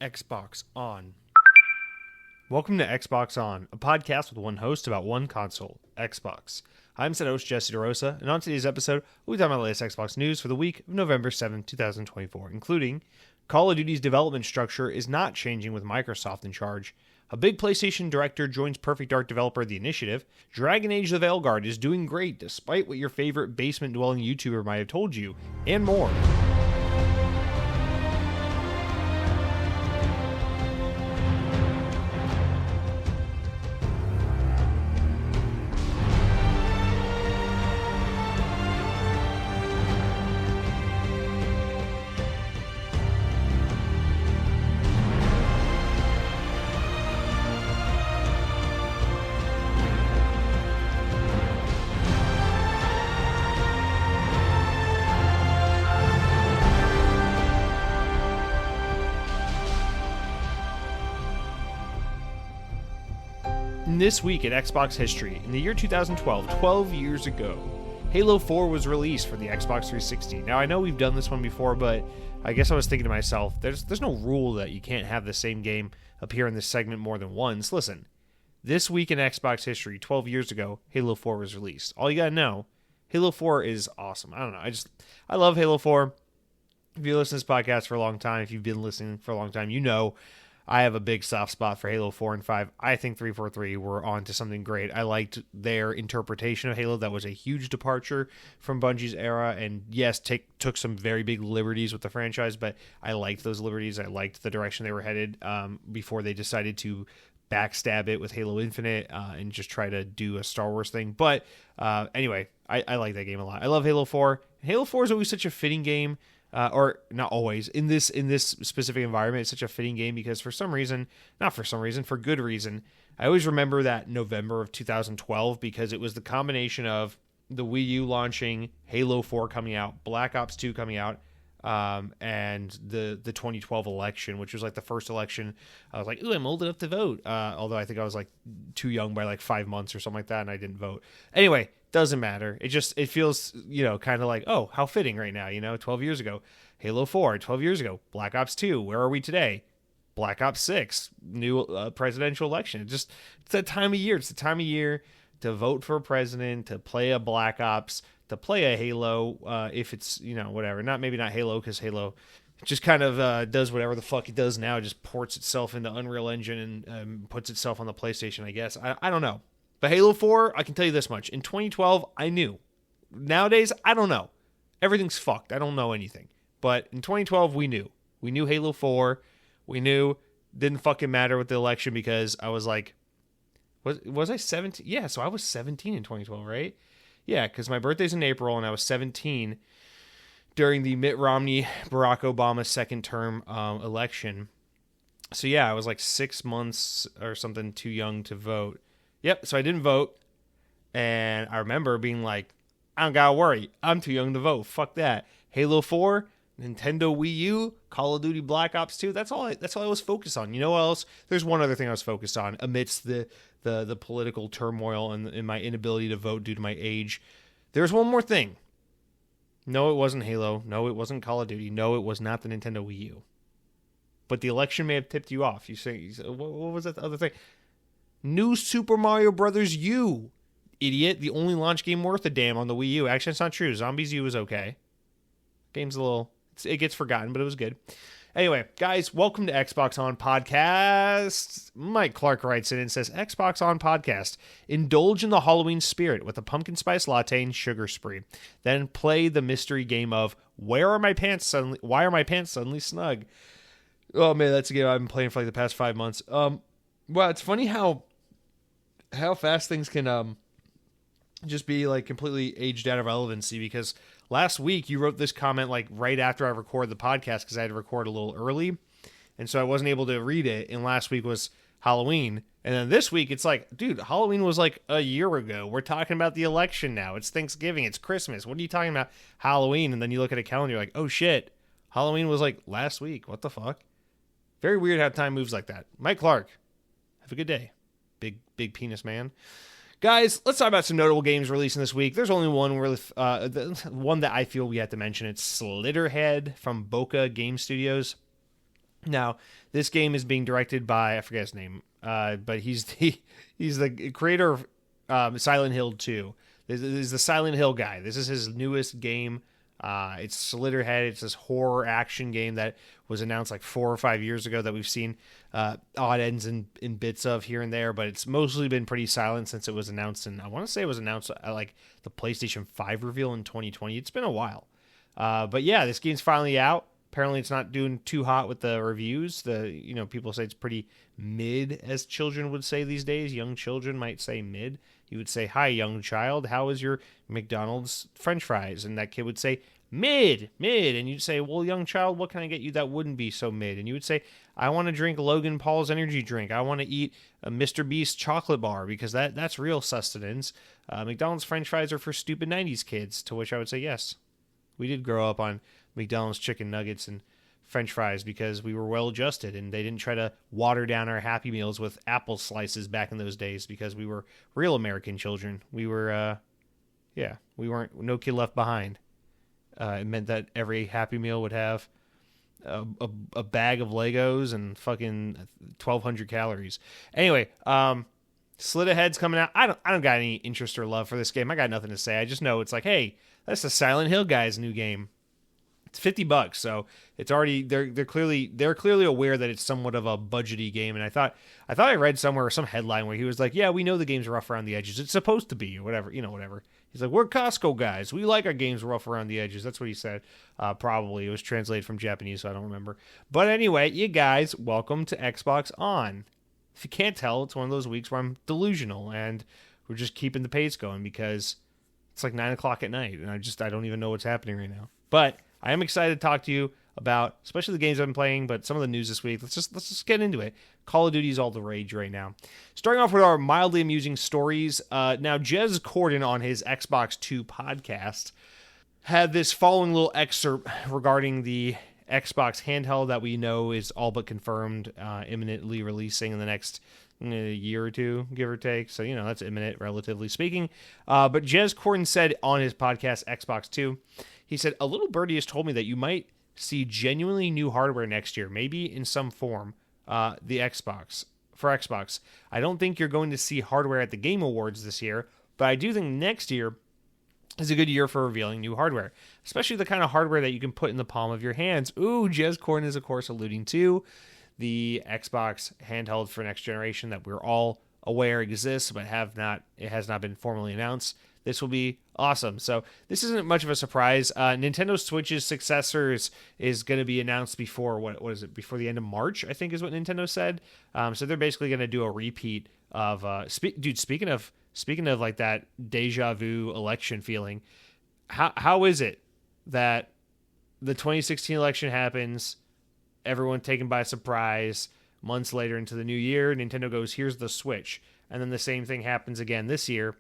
Xbox On. Welcome to Xbox On, a podcast with one host about one console, Xbox. I'm said host Jesse DeRosa, and on today's episode, we'll be talking about the latest Xbox news for the week of November 7, 2024, including Call of Duty's development structure is not changing with Microsoft in charge, a big PlayStation director joins Perfect Dark developer The Initiative, Dragon Age the Veilguard is doing great despite what your favorite basement-dwelling YouTuber might have told you, and more. This week in Xbox history, in the year 2012, 12 years ago, Halo 4 was released for the Xbox 360. Now, I know we've done this one before, but I guess I was thinking to myself, there's no rule that you can't have the same game appear in this segment more than once. Listen, this week in Xbox history, 12 years ago, Halo 4 was released. All you gotta know, Halo 4 is awesome. I don't know, I love Halo 4. If you listen to this podcast for a long time, if you've been listening for a long time, you know I have a big soft spot for Halo 4 and 5. I think 343 were on to something great. I liked their interpretation of Halo. That was a huge departure from Bungie's era, and yes, took some very big liberties with the franchise, but I liked those liberties. I liked the direction they were headed before they decided to backstab it with Halo Infinite and just try to do a Star Wars thing. But anyway, I like that game a lot. I love Halo 4. Halo 4 is always such a fitting game. Or not always in this specific environment, it's such a fitting game because for good reason, I always remember that November of 2012 because it was the combination of the Wii U launching, Halo 4 coming out, Black Ops 2 coming out, and the 2012 election, which was like the first election. I was like, ooh, I'm old enough to vote. Although I think I was like too young by like 5 months or something like that, and I didn't vote. Anyway, doesn't matter. It feels, kind of like, oh, how fitting right now, 12 years ago, Halo 4, 12 years ago, Black Ops 2, where are we today? Black Ops 6, new presidential election. It's that time of year. It's the time of year to vote for a president, to play a Black Ops, to play a Halo, if it's, whatever. Maybe not Halo, because Halo just kind of does whatever the fuck it does now. It just ports itself into Unreal Engine and puts itself on the PlayStation, I guess. I don't know. But Halo 4, I can tell you this much. In 2012, I knew. Nowadays, I don't know. Everything's fucked. I don't know anything. But in 2012, we knew. We knew Halo 4. We knew. Didn't fucking matter with the election because I was like, was I 17? Yeah, so I was 17 in 2012, right? Yeah, because my birthday's in April and I was 17 during the Mitt Romney, Barack Obama second term election. So yeah, I was like 6 months or something too young to vote. Yep, so I didn't vote, and I remember being like, I don't gotta worry, I'm too young to vote, fuck that. Halo 4, Nintendo Wii U, Call of Duty Black Ops 2, that's all I was focused on. You know what else? There's one other thing I was focused on amidst the political turmoil and my inability to vote due to my age. There's one more thing. No, it wasn't Halo. No, it wasn't Call of Duty. No, it was not the Nintendo Wii U. But the election may have tipped you off. You say, what was that other thing? New Super Mario Bros. U, idiot. The only launch game worth a damn on the Wii U. Actually, it's not true. Zombies U is okay. Game's it gets forgotten, but it was good. Anyway, guys, welcome to Xbox On Podcast. Mike Clark writes in and says, Xbox On Podcast. Indulge in the Halloween spirit with a pumpkin spice latte and sugar spree. Then play the mystery game of why are my pants suddenly snug? Oh, man, that's a game I've been playing for like the past 5 months. Well, it's funny how fast things can just be like completely aged out of relevancy, because last week you wrote this comment like right after I recorded the podcast because I had to record a little early, and so I wasn't able to read it, and last week was Halloween, and then this week it's like, dude, Halloween was like a year ago. We're talking about the election now. It's Thanksgiving. It's Christmas. What are you talking about? Halloween. And then you look at a calendar, you're like, oh shit, Halloween was like last week. What the fuck? Very weird how time moves like that. Mike Clark, have a good day. Big penis man. Guys, let's talk about some notable games releasing this week. There's only one one that I feel we have to mention. It's Slitterhead from Boca Game Studios. Now, this game is being directed by, I forget his name, but he's the creator of Silent Hill 2. This is the Silent Hill guy. This is his newest game. It's Slitterhead. It's this horror action game that was announced like 4 or 5 years ago that we've seen odd ends and bits of here and there, but it's mostly been pretty silent since it was announced. And I want to say it was announced at like the PlayStation 5 reveal in 2020. It's been a while. But yeah, this game's finally out. Apparently it's not doing too hot with the reviews. People say it's pretty mid, as children would say these days. Young children might say mid. You would say, "Hi, young child, how is your McDonald's French fries?" And that kid would say, "Mid. And you'd say, "Well, young child, what can I get you that wouldn't be so mid?" And you would say, "I want to drink Logan Paul's energy drink. I want to eat a Mr. Beast chocolate bar because that's real sustenance. McDonald's French fries are for stupid 90s kids." To which I would say, yes. We did grow up on McDonald's chicken nuggets and French fries because we were well adjusted and they didn't try to water down our Happy Meals with apple slices back in those days because we were real American children. We were, we weren't no kid left behind. It meant that every Happy Meal would have a bag of Legos and fucking 1,200 calories. Anyway, Slitterhead's coming out. I don't got any interest or love for this game. I got nothing to say. I just know it's like, hey, that's the Silent Hill guy's new game. It's $50, so it's already they're clearly aware that it's somewhat of a budgety game. And I thought I read somewhere some headline where he was like, "Yeah, we know the game's rough around the edges. It's supposed to be, or whatever, whatever." He's like, "We're Costco guys. We like our games rough around the edges." That's what he said. Probably it was translated from Japanese, so I don't remember. But anyway, you guys, welcome to Xbox On. If you can't tell, it's one of those weeks where I'm delusional and we're just keeping the pace going because it's like 9:00 at night and I don't even know what's happening right now. But I am excited to talk to you about, especially the games I've been playing, but some of the news this week. Let's just get into it. Call of Duty is all the rage right now. Starting off with our mildly amusing stories. Now, Jez Corden on his Xbox 2 podcast had this following little excerpt regarding the Xbox handheld that we know is all but confirmed, imminently releasing in the next year or two, give or take. So, that's imminent, relatively speaking. But Jez Corden said on his podcast, Xbox 2, he said, "A little birdie has told me that you might see genuinely new hardware next year, maybe in some form, for Xbox. I don't think you're going to see hardware at the Game Awards this year, but I do think next year is a good year for revealing new hardware, especially the kind of hardware that you can put in the palm of your hands." Ooh, Jez Corden is, of course, alluding to the Xbox handheld for next generation that we're all aware exists, but it has not been formally announced. This will be awesome. So this isn't much of a surprise. Nintendo Switch's successor is going to be announced before, what is it? Before the end of March, I think is what Nintendo said. So they're basically going to do a repeat of, speaking of like that deja vu election feeling, how is it that the 2016 election happens, everyone taken by surprise, months later into the new year, Nintendo goes, "Here's the Switch." And then the same thing happens again this year,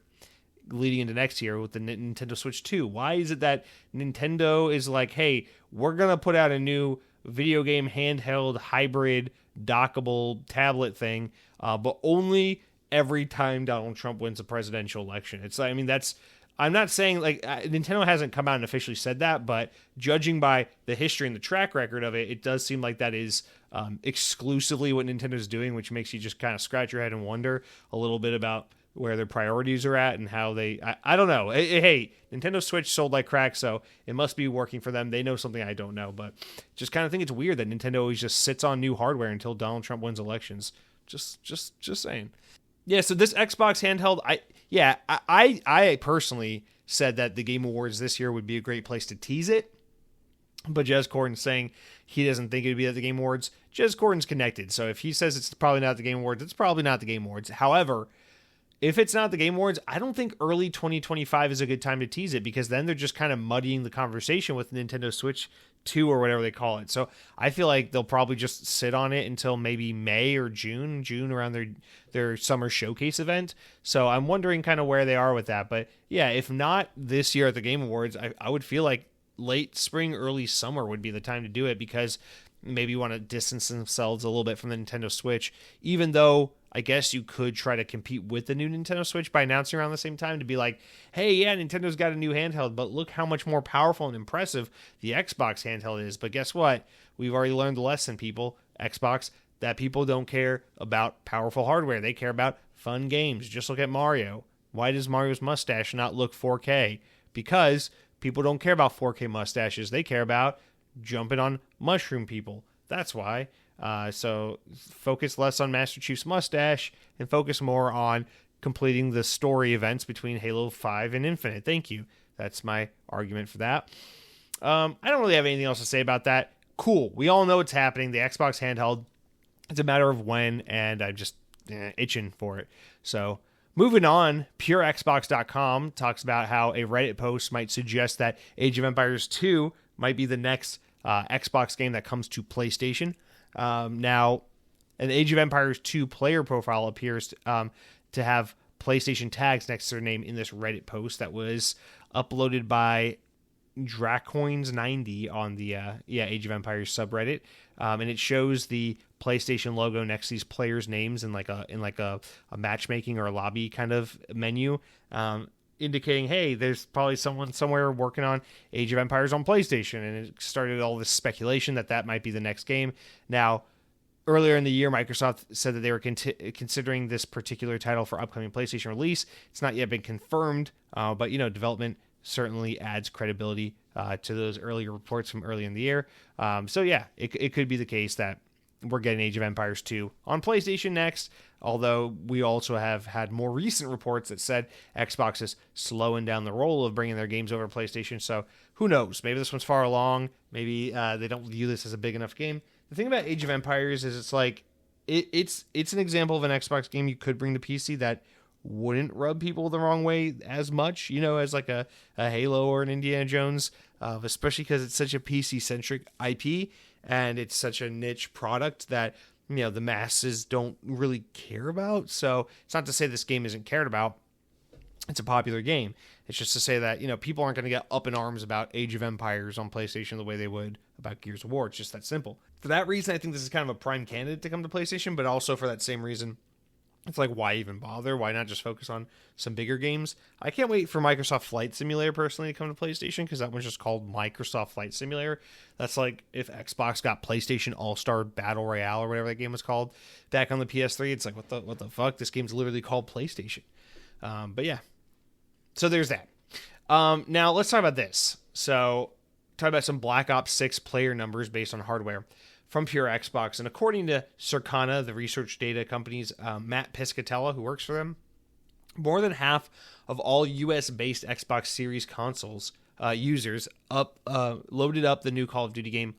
leading into next year with the Nintendo Switch 2. Why is it that Nintendo is like, "Hey, we're going to put out a new video game handheld hybrid dockable tablet thing, but only every time Donald Trump wins a presidential election"? I'm not saying like Nintendo hasn't come out and officially said that, but judging by the history and the track record of it, it does seem like that is exclusively what Nintendo's doing, which makes you just kind of scratch your head and wonder a little bit about where their priorities are at and how I don't know. Hey, Nintendo Switch sold like crack, so it must be working for them. They know something I don't know, but just kind of think it's weird that Nintendo always just sits on new hardware until Donald Trump wins elections. Just saying. Yeah, so this Xbox handheld, I personally said that the Game Awards this year would be a great place to tease it, but Jez Corden's saying he doesn't think it would be at the Game Awards. Jez Corden's connected, so if he says it's probably not the Game Awards, it's probably not the Game Awards. However, if it's not the Game Awards, I don't think early 2025 is a good time to tease it because then they're just kind of muddying the conversation with Nintendo Switch 2 or whatever they call it. So I feel like they'll probably just sit on it until maybe May or June around their summer showcase event. So I'm wondering kind of where they are with that. But yeah, if not this year at the Game Awards, I would feel like late spring, early summer would be the time to do it because maybe want to distance themselves a little bit from the Nintendo Switch, even though I guess you could try to compete with the new Nintendo Switch by announcing around the same time to be like, hey, yeah, Nintendo's got a new handheld, but look how much more powerful and impressive the Xbox handheld is. But guess what? We've already learned the lesson, people. Xbox, that people don't care about powerful hardware. They care about fun games. Just look at Mario. Why does Mario's mustache not look 4K? Because people don't care about 4K mustaches. They care about jumping on mushroom people. That's why. So focus less on Master Chief's mustache and focus more on completing the story events between Halo 5 and Infinite. Thank you. That's my argument for that. I don't really have anything else to say about that. Cool. We all know it's happening. The Xbox handheld. It's a matter of when, and I'm just itching for it. So moving on, PureXbox.com talks about how a Reddit post might suggest that Age of Empires 2 might be the next Xbox game that comes to PlayStation. Now, an Age of Empires 2 player profile appears to have PlayStation tags next to their name in this Reddit post that was uploaded by Dracoins90 on the Age of Empires subreddit, and it shows the PlayStation logo next to these players' names in like a matchmaking or a lobby kind of menu, indicating, hey, there's probably someone somewhere working on Age of Empires on PlayStation, and it started all this speculation that might be the next game. Now, earlier in the year, Microsoft said that they were considering this particular title for upcoming PlayStation release. It's not yet been confirmed, but development certainly adds credibility to those earlier reports from early in the year. So yeah, it could be the case that we're getting Age of Empires 2 on PlayStation next, although we also have had more recent reports that said Xbox is slowing down the roll of bringing their games over to PlayStation, so who knows? Maybe this one's far along. Maybe they don't view this as a big enough game. The thing about Age of Empires is it's like, it's an example of an Xbox game you could bring to PC that wouldn't rub people the wrong way as much, as like a Halo or an Indiana Jones, especially because it's such a PC-centric IP, and it's such a niche product that, the masses don't really care about. So it's not to say this game isn't cared about. It's a popular game. It's just to say that, people aren't going to get up in arms about Age of Empires on PlayStation the way they would about Gears of War. It's just that simple. For that reason, I think this is kind of a prime candidate to come to PlayStation, but also for that same reason, it's like, why even bother? Why not just focus on some bigger games? I can't wait for Microsoft Flight Simulator personally to come to PlayStation, because that one's just called Microsoft Flight Simulator. That's like if Xbox got PlayStation All-Star Battle Royale or whatever that game was called back on the PS3. It's like, what the fuck? This game's literally called PlayStation. But yeah. So there's that. Now let's talk about this. So talk about some Black Ops 6 player numbers based on hardware from Pure Xbox. And according to Circana, the research data company's Matt Piscatella, who works for them, more than half of all US-based Xbox Series consoles users loaded up the new Call of Duty game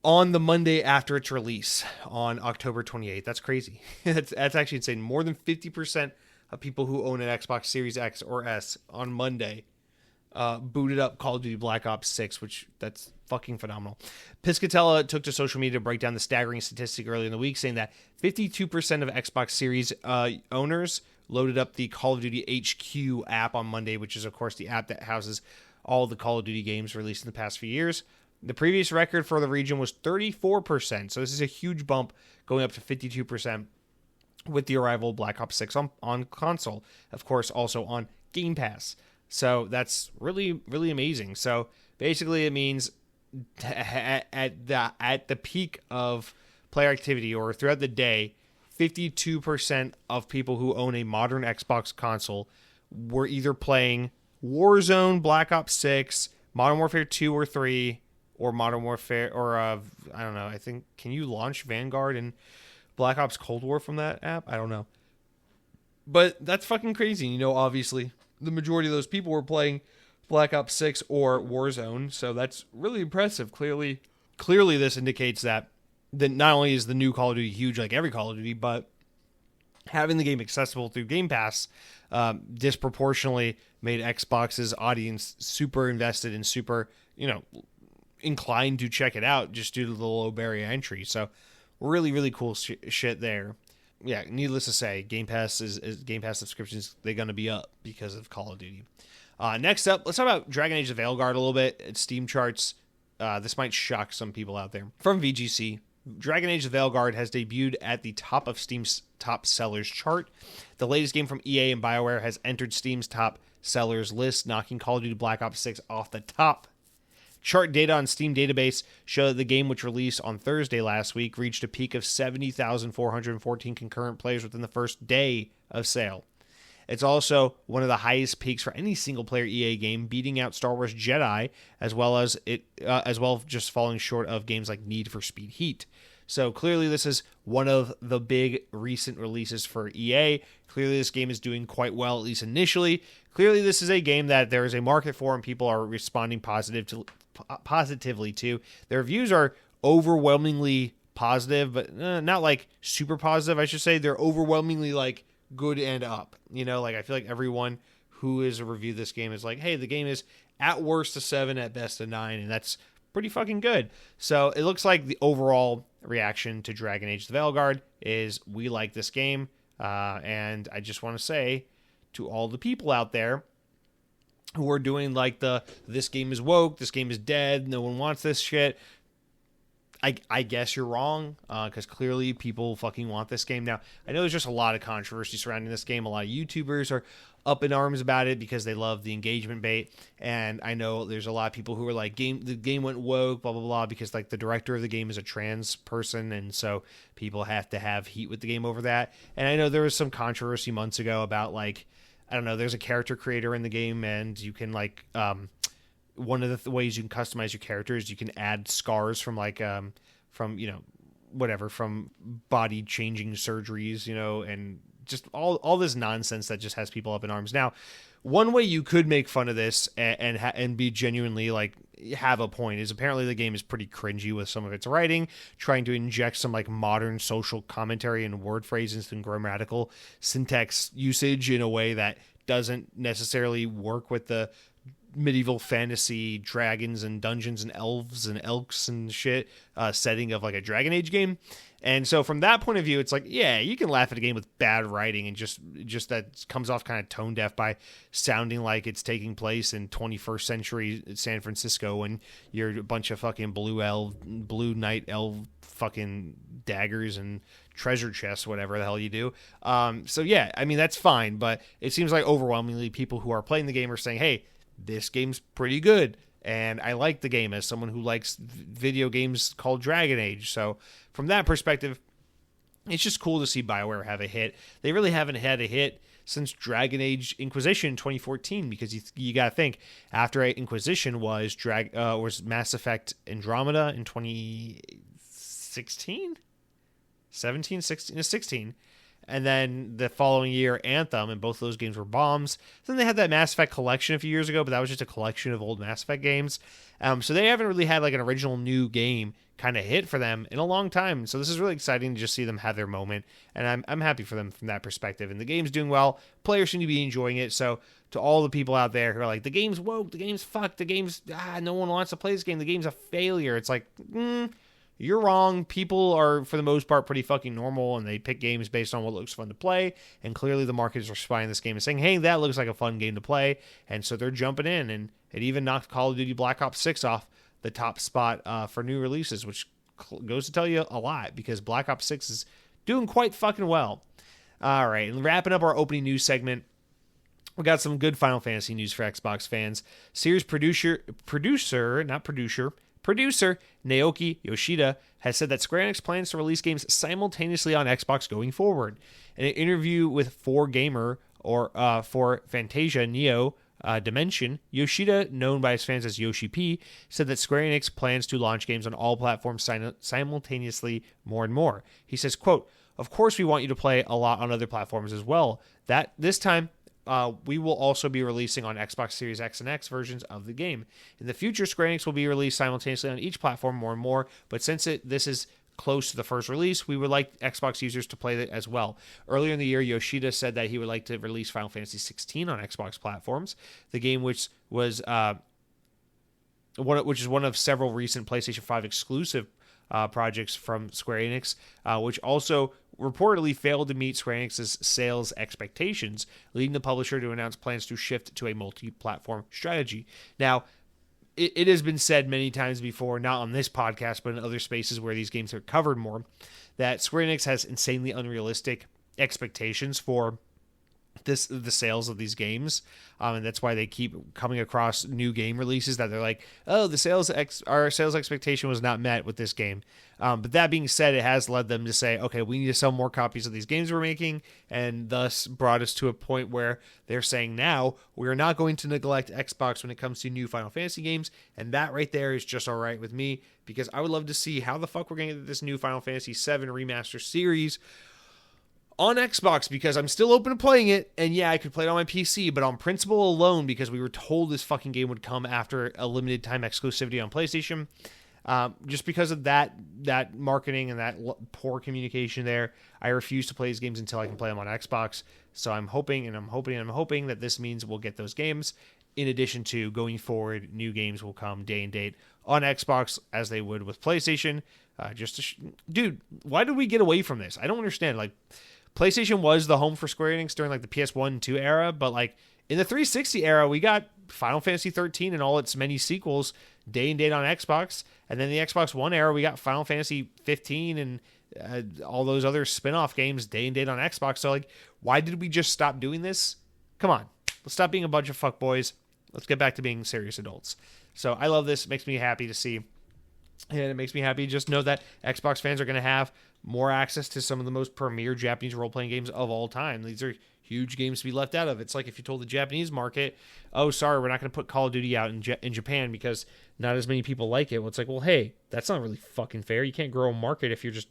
on the Monday after its release on October 28th. That's crazy. That's actually insane. More than 50% of people who own an Xbox Series X or S on Monday booted up Call of Duty Black Ops 6, that's fucking phenomenal. Piscatella took to social media to break down the staggering statistic earlier in the week, saying that 52% of Xbox Series owners loaded up the Call of Duty HQ app on Monday, which is, of course, the app that houses all the Call of Duty games released in the past few years. The previous record for the region was 34%, so this is a huge bump going up to 52% with the arrival of Black Ops 6 on console. Of course, also on Game Pass. So that's really, really amazing. So basically it means at the peak of player activity or throughout the day, 52% of people who own a modern Xbox console were either playing Warzone, Black Ops 6, Modern Warfare 2 or 3, or Modern Warfare, or I don't know, I think, can you launch Vanguard and Black Ops Cold War from that app? I don't know. But that's fucking crazy. Obviously, the majority of those people were playing Black Ops 6 or Warzone, so that's really impressive. Clearly this indicates that not only is the new Call of Duty huge like every Call of Duty, but having the game accessible through Game Pass disproportionately made Xbox's audience super invested and super, inclined to check it out just due to the low barrier entry. So really, really cool shit there. Yeah, needless to say, Game Pass Game Pass subscriptions, they're going to be up because of Call of Duty. Next up, let's talk about Dragon Age: The Veilguard a little bit. It's Steam charts. This might shock some people out there. From VGC, Dragon Age: The Veilguard has debuted at the top of Steam's top sellers chart. The latest game from EA and BioWare has entered Steam's top sellers list, knocking Call of Duty Black Ops 6 off the top. Chart data on Steam database show that the game, which released on Thursday last week, reached a peak of 70,414 concurrent players within the first day of sale. It's also one of the highest peaks for any single-player EA game, beating out Star Wars Jedi, as well as just falling short of games like Need for Speed Heat. So clearly this is one of the big recent releases for EA. Clearly this game is doing quite well, at least initially. Clearly this is a game that there is a market for and people are responding positively to. Their reviews are overwhelmingly positive, but not like super positive, I should say. They're overwhelmingly like good and up. Like I feel like everyone who is reviewed this game is like, hey, the game is at worst a 7, at best a 9, and that's pretty fucking good. So it looks like the overall reaction to Dragon Age: The Veilguard is we like this game, and I just want to say to all the people out there who are doing like this game is woke, this game is dead, no one wants this shit, I guess you're wrong, because clearly people fucking want this game. Now, I know there's just a lot of controversy surrounding this game. A lot of YouTubers are up in arms about it because they love the engagement bait. And I know there's a lot of people who are like, the game went woke, blah, blah, blah, because like the director of the game is a trans person. And so people have to have heat with the game over that. And I know there was some controversy months ago about like, I don't know, there's a character creator in the game and you can like, one of the ways you can customize your character is you can add scars from like from from body changing surgeries, and just all this nonsense that just has people up in arms. Now, one way you could make fun of this and be genuinely like have a point is apparently the game is pretty cringy with some of its writing, trying to inject some like modern social commentary and word phrases and grammatical syntax usage in a way that doesn't necessarily work with the medieval fantasy dragons and dungeons and elves and elks and shit setting of like a Dragon Age game. And so from that point of view, it's like, yeah, you can laugh at a game with bad writing and just that comes off kind of tone deaf by sounding like it's taking place in 21st century San Francisco and you're a bunch of fucking blue knight elf fucking daggers and treasure chests, whatever the hell you do. So yeah, I mean, that's fine, but it seems like overwhelmingly people who are playing the game are saying, hey, this game's pretty good, and I like the game as someone who likes video games called Dragon Age. So from that perspective, it's just cool to see BioWare have a hit. They really haven't had a hit since Dragon Age Inquisition in 2014, because you got to think, after Inquisition was Mass Effect Andromeda in 2016? 17, 16, 16. And then the following year, Anthem, and both of those games were bombs. Then they had that Mass Effect collection a few years ago, but that was just a collection of old Mass Effect games. So they haven't really had like an original new game kind of hit for them in a long time. So this is really exciting to just see them have their moment, and I'm happy for them from that perspective. And the game's doing well. Players seem to be enjoying it. So to all the people out there who are like, the game's woke, the game's fucked, the game's, no one wants to play this game, the game's a failure. It's like, you're wrong. People are, for the most part, pretty fucking normal, and they pick games based on what looks fun to play. And clearly the market is responding to this game and saying, hey, that looks like a fun game to play. And so they're jumping in, and it even knocked Call of Duty Black Ops 6 off the top spot for new releases, which goes to tell you a lot, because Black Ops 6 is doing quite fucking well. All right, and wrapping up our opening news segment, we got some good Final Fantasy news for Xbox fans. Series producer Naoki Yoshida has said that Square Enix plans to release games simultaneously on Xbox going forward. In an interview with 4Gamer for Fantasia Neo Dimension, Yoshida, known by his fans as Yoshi P, said that Square Enix plans to launch games on all platforms simultaneously more and more. He says, quote, "Of course we want you to play a lot on other platforms as well. That this time we will also be releasing on Xbox Series X and X versions of the game. In the future, Square Enix will be released simultaneously on each platform more and more, but since this is close to the first release, we would like Xbox users to play it as well." Earlier in the year, Yoshida said that he would like to release Final Fantasy 16 on Xbox platforms, the game which is one of several recent PlayStation 5 exclusive projects from Square Enix, which also reportedly failed to meet Square Enix's sales expectations, leading the publisher to announce plans to shift to a multi-platform strategy. Now, it has been said many times before, not on this podcast, but in other spaces where these games are covered more, that Square Enix has insanely unrealistic expectations for the sales of these games, and that's why they keep coming across new game releases that they're like, oh, our sales expectation was not met with this game. But that being said, it has led them to say, okay, we need to sell more copies of these games we're making, and thus brought us to a point where they're saying now we are not going to neglect Xbox when it comes to new Final Fantasy games, and that right there is just all right with me, because I would love to see how the fuck we're going to get this new Final Fantasy VII Remaster series on Xbox, because I'm still open to playing it, and yeah, I could play it on my PC, but on principle alone, because we were told this fucking game would come after a limited time exclusivity on PlayStation, just because of that marketing and that poor communication there, I refuse to play these games until I can play them on Xbox. So I'm hoping that this means we'll get those games. In addition to, going forward, new games will come day and date on Xbox as they would with PlayStation. Dude, why did we get away from this? I don't understand. Like, PlayStation was the home for Square Enix during like the PS1 and 2 era, but like in the 360 era, we got Final Fantasy 13 and all its many sequels day and date on Xbox, and then the Xbox One era, we got Final Fantasy 15 and all those other spin-off games day and date on Xbox. So like, why did we just stop doing this? Come on, let's stop being a bunch of fuckboys. Let's get back to being serious adults. So I love this. It makes me happy to see. And it makes me happy to just know that Xbox fans are going to have more access to some of the most premier Japanese role-playing games of all time. These are huge games to be left out of. It's like if you told the Japanese market, oh, sorry, we're not going to put Call of Duty out in Japan because not as many people like it. Well, it's like, well, hey, that's not really fucking fair. You can't grow a market if you're just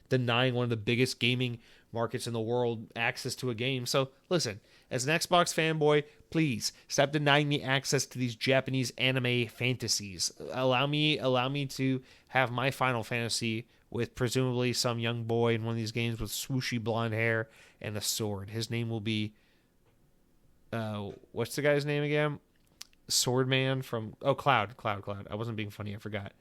denying one of the biggest gaming markets in the world access to a game. So listen, as an Xbox fanboy, please stop denying me access to these Japanese anime fantasies. Allow me to have my Final Fantasy with presumably some young boy in one of these games with swooshy blonde hair and a sword. His name will be what's the guy's name again? Swordman from Cloud. I wasn't being funny, I forgot.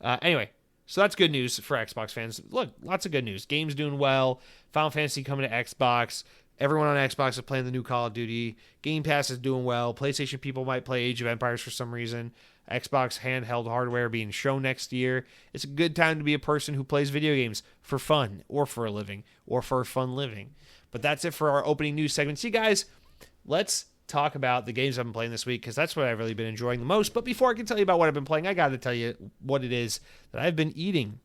Anyway, so that's good news for Xbox fans. Look, lots of good news. Games doing well. Final Fantasy coming to Xbox. Everyone on Xbox is playing the new Call of Duty. Game Pass is doing well. PlayStation people might play Age of Empires for some reason. Xbox handheld hardware being shown next year. It's a good time to be a person who plays video games for fun or for a living or for fun living. But that's it for our opening news segment. See, guys, let's talk about the games I've been playing this week, because that's what I've really been enjoying the most. But before I can tell you about what I've been playing, I got to tell you what it is that I've been eating.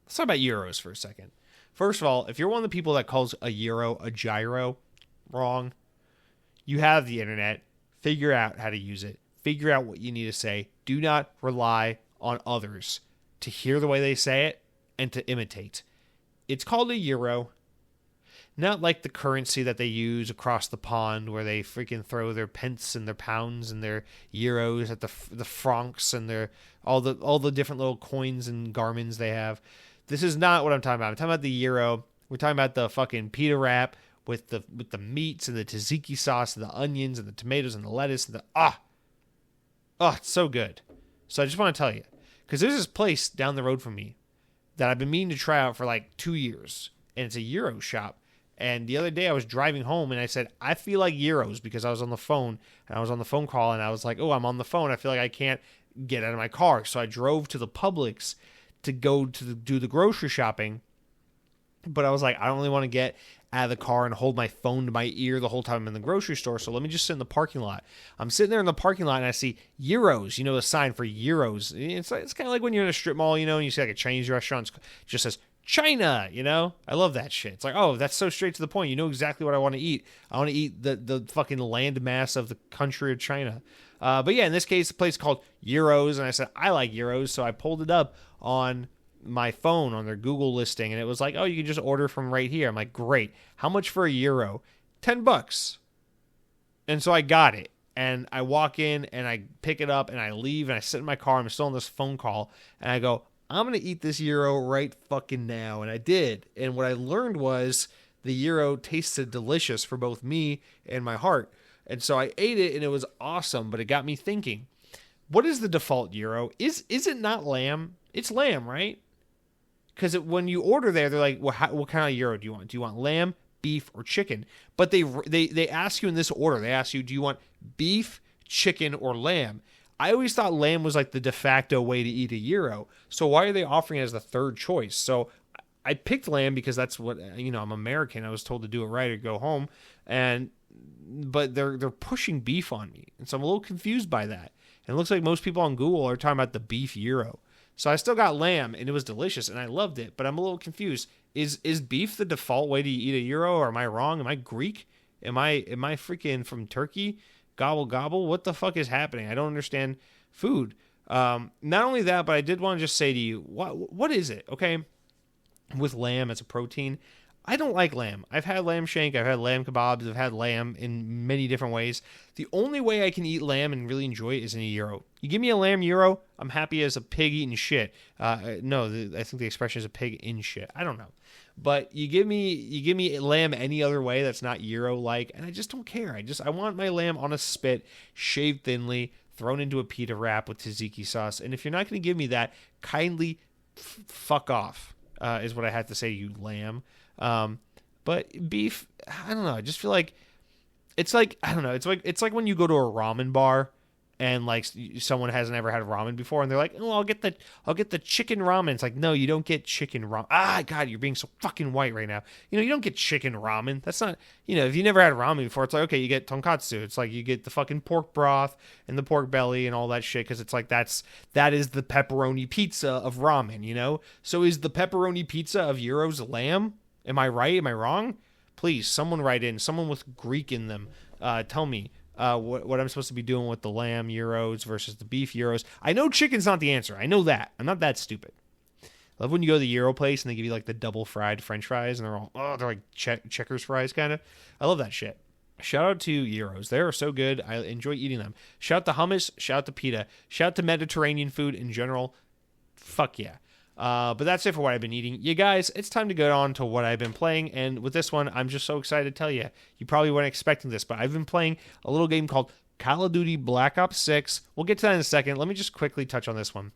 Let's talk about gyros for a second. First of all, if you're one of the people that calls a gyro a gyro, wrong. You have the internet. Figure out how to use it. Figure out what you need to say. Do not rely on others to hear the way they say it and to imitate. It's called a euro. Not like the currency that they use across the pond where they freaking throw their pence and their pounds and their euros at the francs and their all the different little coins and garments they have. This is not what I'm talking about. I'm talking about the euro. We're talking about the fucking pita wrap with the meats and the tzatziki sauce and the onions and the tomatoes and the lettuce and it's so good. So I just want to tell you, because there's this place down the road from me that I've been meaning to try out for like 2 years, and it's a gyro shop. And the other day I was driving home and I said, I feel like gyros, because I was on the phone and I was on the phone call and I was like, oh, I'm on the phone. I feel like I can't get out of my car. So I drove to the Publix to go to do the grocery shopping. But I was like, I don't really want to get out of the car and hold my phone to my ear the whole time I'm in the grocery store. So let me just sit in the parking lot. I'm sitting there in the parking lot and I see gyros, the sign for gyros. It's kind of like when you're in a strip mall, and you see like a Chinese restaurant, it just says China, I love that shit. It's like, oh, that's so straight to the point. You know exactly what I want to eat. I want to eat the fucking landmass of the country of China. But yeah, in this case, the place is called Gyros, and I said, I like gyros, so I pulled it up on my phone on their Google listing, and it was like, oh, you can just order from right here. I'm like, great. How much for a euro? $10. And so I got it. And I walk in, and I pick it up, and I leave, and I sit in my car. I'm still on this phone call, and I go, I'm going to eat this gyro right fucking now. And I did. And what I learned was the gyro tasted delicious for both me and my heart. And so I ate it and it was awesome, but it got me thinking, what is the default gyro? Is it not lamb? It's lamb, right? Because when you order there, they're like, well, what kind of gyro do you want? Do you want lamb, beef, or chicken? But they ask you in this order. They ask you, do you want beef, chicken, or lamb? I always thought lamb was like the de facto way to eat a gyro. So why are they offering it as the third choice? So I picked lamb because that's what, I'm American. I was told to do it right or go home. But they're pushing beef on me. And so I'm a little confused by that. And it looks like most people on Google are talking about the beef gyro. So I still got lamb, and it was delicious, and I loved it. But I'm a little confused. Is beef the default way to eat a gyro, or am I wrong? Am I Greek? Am I freaking from Turkey? Gobble gobble. What the fuck is happening? I don't understand food. Not only that, but I did want to just say to you, what is it? Okay, with lamb as a protein. I don't like lamb. I've had lamb shank, I've had lamb kebabs, I've had lamb in many different ways. The only way I can eat lamb and really enjoy it is in a gyro. You give me a lamb gyro, I'm happy as a pig eating shit. I think the expression is a pig in shit. I don't know. But you give me lamb any other way that's not gyro like, and I just don't care. I want my lamb on a spit, shaved thinly, thrown into a pita wrap with tzatziki sauce. And if you're not going to give me that, kindly fuck off, is what I have to say to you, lamb. But beef, I don't know. I just feel like it's like, I don't know. It's like when you go to a ramen bar and like someone hasn't ever had ramen before and they're like, "Oh, I'll get the chicken ramen." It's like, "No, you don't get chicken ramen." Ah, God, you're being so fucking white right now. You don't get chicken ramen. That's not, if you never had ramen before, it's like, okay, you get tonkatsu. It's like you get the fucking pork broth and the pork belly and all that shit, because it's like that is the pepperoni pizza of ramen, So is the pepperoni pizza of gyros lamb? Am I right? Am I wrong? Please, someone write in. Someone with Greek in them. Tell me what I'm supposed to be doing with the lamb gyros versus the beef gyros. I know chicken's not the answer. I know that. I'm not that stupid. I love when you go to the gyro place and they give you like the double fried French fries and they're like checkers fries kind of. I love that shit. Shout out to gyros. They are so good. I enjoy eating them. Shout out to hummus. Shout out to pita. Shout out to Mediterranean food in general. Fuck yeah. But that's it for what I've been eating. You guys, it's time to go on to what I've been playing. And with this one, I'm just so excited to tell you. You probably weren't expecting this, but I've been playing a little game called Call of Duty Black Ops 6. We'll get to that in a second. Let me just quickly touch on this one.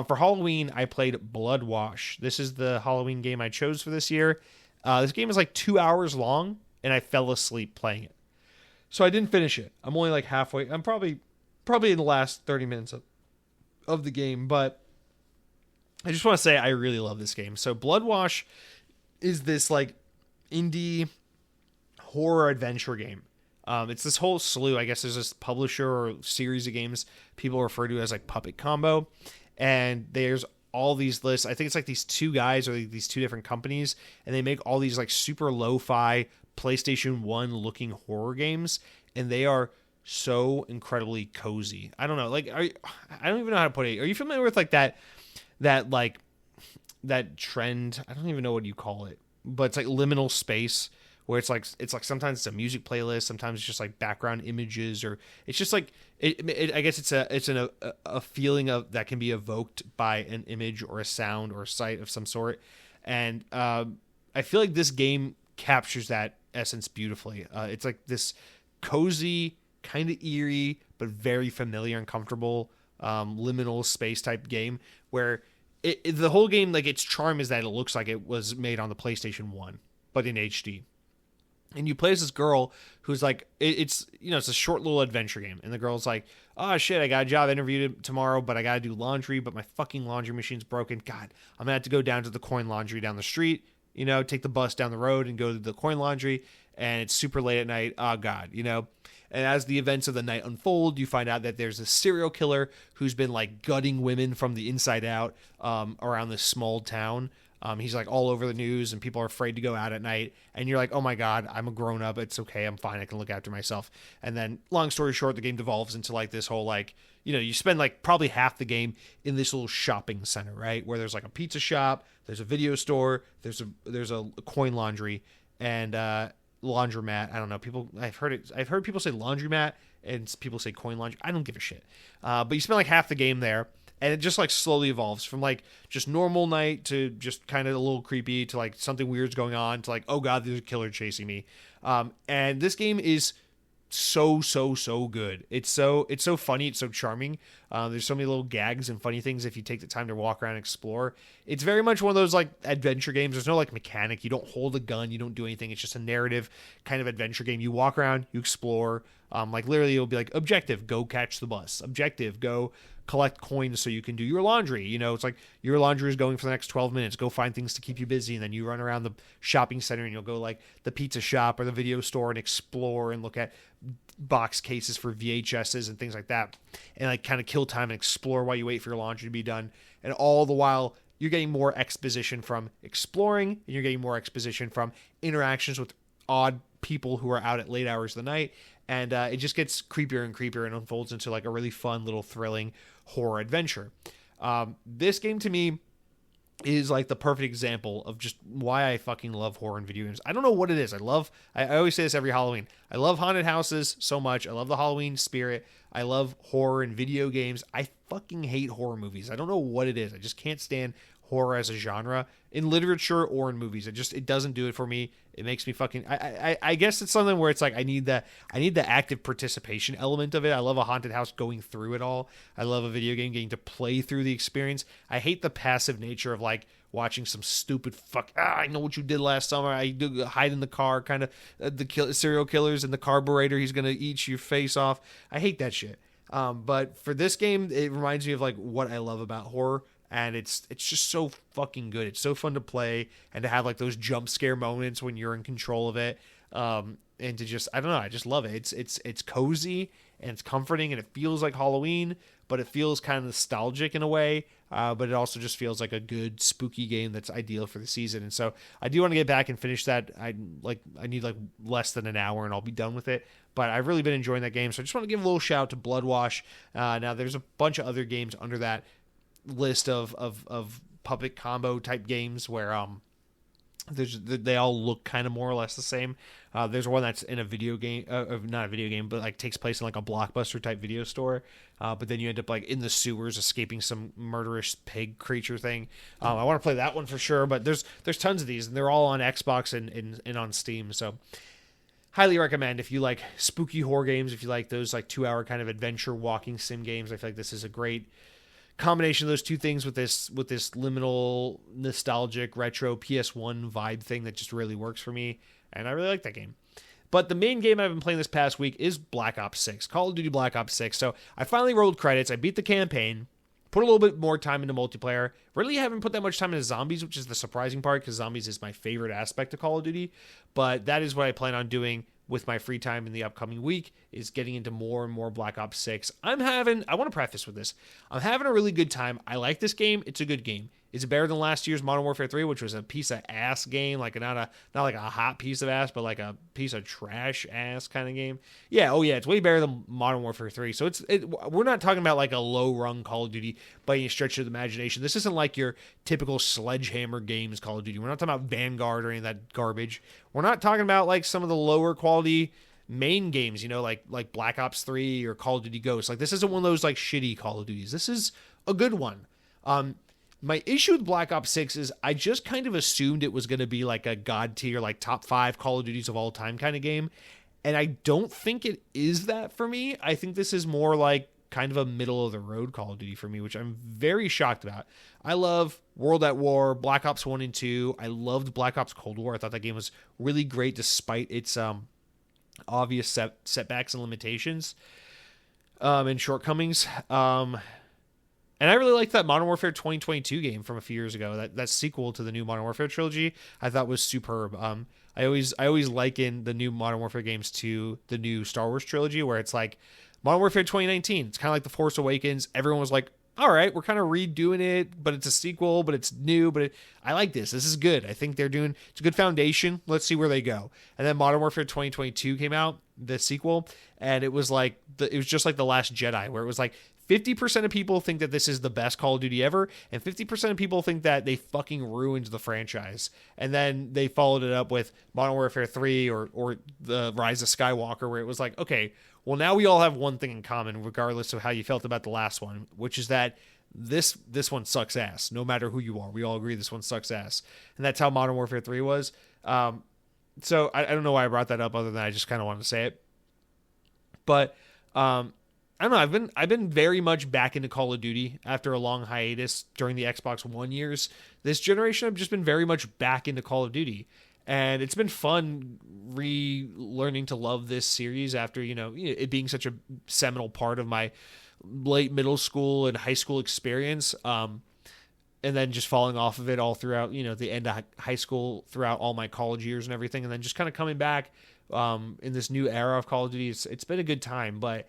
For Halloween, I played Bloodwash. This is the Halloween game I chose for this year. This game is like 2 hours long, and I fell asleep playing it. So I didn't finish it. I'm only like halfway. I'm probably in the last 30 minutes of the game, but I just want to say I really love this game. So Bloodwash is this like indie horror adventure game. It's this whole slew. I guess there's this publisher or series of games people refer to as like Puppet Combo. And there's all these lists. I think it's like these two guys or these two different companies. And they make all these like super lo-fi PlayStation 1 looking horror games. And they are so incredibly cozy. I don't know. Like, I don't even know how to put it. Are you familiar with like that trend? I don't even know what you call it, but it's like liminal space, where it's like sometimes it's a music playlist, sometimes it's just like background images, or it's just like I guess it's a feeling of that can be evoked by an image or a sound or a sight of some sort. And I feel like this game captures that essence beautifully. It's like this cozy, kind of eerie, but very familiar and comfortable liminal space type game, where the whole game, like, its charm is that it looks like it was made on the PlayStation 1 but in HD. And you play as this girl who's like, it's a short little adventure game, and the girl's like, "Oh shit, I got a job interview tomorrow, but I gotta do laundry, but my fucking laundry machine's broken. God, I'm gonna have to go down to the coin laundry down the street, take the bus down the road and go to the coin laundry, and it's super late at night. Oh God, And as the events of the night unfold, you find out that there's a serial killer who's been like gutting women from the inside out around this small town. He's like all over the news, and people are afraid to go out at night. And you're like, "Oh my God, I'm a grown up. It's okay. I'm fine. I can look after myself." And then, long story short, the game devolves into like this whole like, you spend like probably half the game in this little shopping center, right? Where there's like a pizza shop, there's a video store, there's a coin laundry, and laundromat. I don't know. I've heard people say laundromat and people say coin laundry. I don't give a shit. But you spend like half the game there, and it just like slowly evolves from like just normal night to just kind of a little creepy to like something weird's going on to like, oh God, there's a killer chasing me. And this game is so good. It's so funny. It's so charming. There's so many little gags and funny things if you take the time to walk around and explore. It's very much one of those like adventure games. There's no like mechanic. You don't hold a gun. You don't do anything. It's just a narrative kind of adventure game. You walk around, you explore. Like literally it'll be like, objective, go catch the bus. Objective, go collect coins so you can do your laundry. You know, it's like your laundry is going for the next 12 minutes. Go find things to keep you busy. And then you run around the shopping center and you'll go like the pizza shop or the video store and explore and look at box cases for VHSs and things like that. And like kind of kill time and explore while you wait for your laundry to be done. And all the while you're getting more exposition from exploring and you're getting more exposition from interactions with odd people who are out at late hours of the night. And it just gets creepier and creepier and unfolds into like a really fun little thrilling horror adventure. This game to me is like the perfect example of just why I fucking love horror in video games. I don't know what it is. I always say this every Halloween. I love haunted houses so much. I love the Halloween spirit. I love horror in video games. I fucking hate horror movies. I don't know what it is. I just can't stand horror as a genre in literature or in movies. It doesn't do it for me. It makes me fucking I guess it's something where it's like I need the active participation element of it. I love a haunted house going through it all. I love a video game getting to play through the experience. I hate the passive nature of like watching some stupid I know what you did last summer. I do hide in the car, kind of serial killers in the carburetor. He's gonna eat your face off. I hate that shit. But for this game, it reminds me of like what I love about horror. And it's just so fucking good. It's so fun to play and to have like those jump scare moments when you're in control of it. And to just, I don't know, I just love it. It's cozy and it's comforting and it feels like Halloween, but it feels kind of nostalgic in a way. But it also just feels like a good spooky game that's ideal for the season. And so I do want to get back and finish that. I need like less than an hour and I'll be done with it. But I've really been enjoying that game. So I just want to give a little shout out to Bloodwash. Now there's a bunch of other games under that list of puppet combo type games where they all look kind of more or less the same. There's one that's in a video game, not a video game, but like takes place in like a Blockbuster type video store. But then you end up like in the sewers escaping some murderous pig creature thing. I want to play that one for sure, but there's tons of these and they're all on Xbox and on Steam. So highly recommend if you like spooky horror games, if you like those like 2-hour kind of adventure walking sim games. I feel like this is a great combination of those two things with this liminal nostalgic retro PS1 vibe thing that just really works for me, and I really like that game. But the main game I've been playing this past week is Black Ops 6, Call of Duty Black Ops 6. So I finally rolled credits. I beat the campaign, put a little bit more time into multiplayer. Really haven't put that much time into zombies, which is the surprising part because zombies is my favorite aspect of Call of Duty. But that is what I plan on doing with my free time in the upcoming week, is getting into more and more Black Ops 6. I want to preface with this. I'm having a really good time. I like this game. It's a good game. Is it better than last year's Modern Warfare 3, which was a piece of ass game, like not like a hot piece of ass, but like a piece of trash ass kind of game? Yeah, oh yeah, it's way better than Modern Warfare 3. So we're not talking about like a low rung Call of Duty by any stretch of the imagination. This isn't like your typical sledgehammer games Call of Duty. We're not talking about Vanguard or any of that garbage. We're not talking about like some of the lower quality main games, you know, like Black Ops 3 or Call of Duty Ghosts. Like this isn't one of those like shitty Call of Duties. This is a good one. My issue with Black Ops 6 is I just kind of assumed it was going to be like a god tier, like top 5 Call of Duties of all time kind of game. And I don't think it is that for me. I think this is more like kind of a middle of the road Call of Duty for me, which I'm very shocked about. I love World at War, Black Ops 1 and 2. I loved Black Ops Cold War. I thought that game was really great despite its obvious setbacks and limitations and shortcomings. And I really liked that Modern Warfare 2022 game from a few years ago. That sequel to the new Modern Warfare trilogy, I thought was superb. I always liken the new Modern Warfare games to the new Star Wars trilogy, where it's like Modern Warfare 2019. It's kind of like The Force Awakens. Everyone was like, all right, we're kind of redoing it, but it's a sequel, but it's new. But I like this. This is good. I think it's a good foundation. Let's see where they go. And then Modern Warfare 2022 came out, the sequel, and it was just like The Last Jedi, where it was like 50% of people think that this is the best Call of Duty ever, and 50% of people think that they fucking ruined the franchise. And then they followed it up with Modern Warfare 3 or the Rise of Skywalker, where it was like, okay, well, now we all have one thing in common, regardless of how you felt about the last one, which is that this one sucks ass, no matter who you are. We all agree this one sucks ass. And that's how Modern Warfare 3 was. So I don't know why I brought that up, other than I just kind of wanted to say it. But I don't know. I've been very much back into Call of Duty after a long hiatus during the Xbox One years. This generation, I've just been very much back into Call of Duty, and it's been fun relearning to love this series after it being such a seminal part of my late middle school and high school experience. And then just falling off of it all throughout, the end of high school, throughout all my college years and everything. And then just kind of coming back in this new era of Call of Duty. It's been a good time. But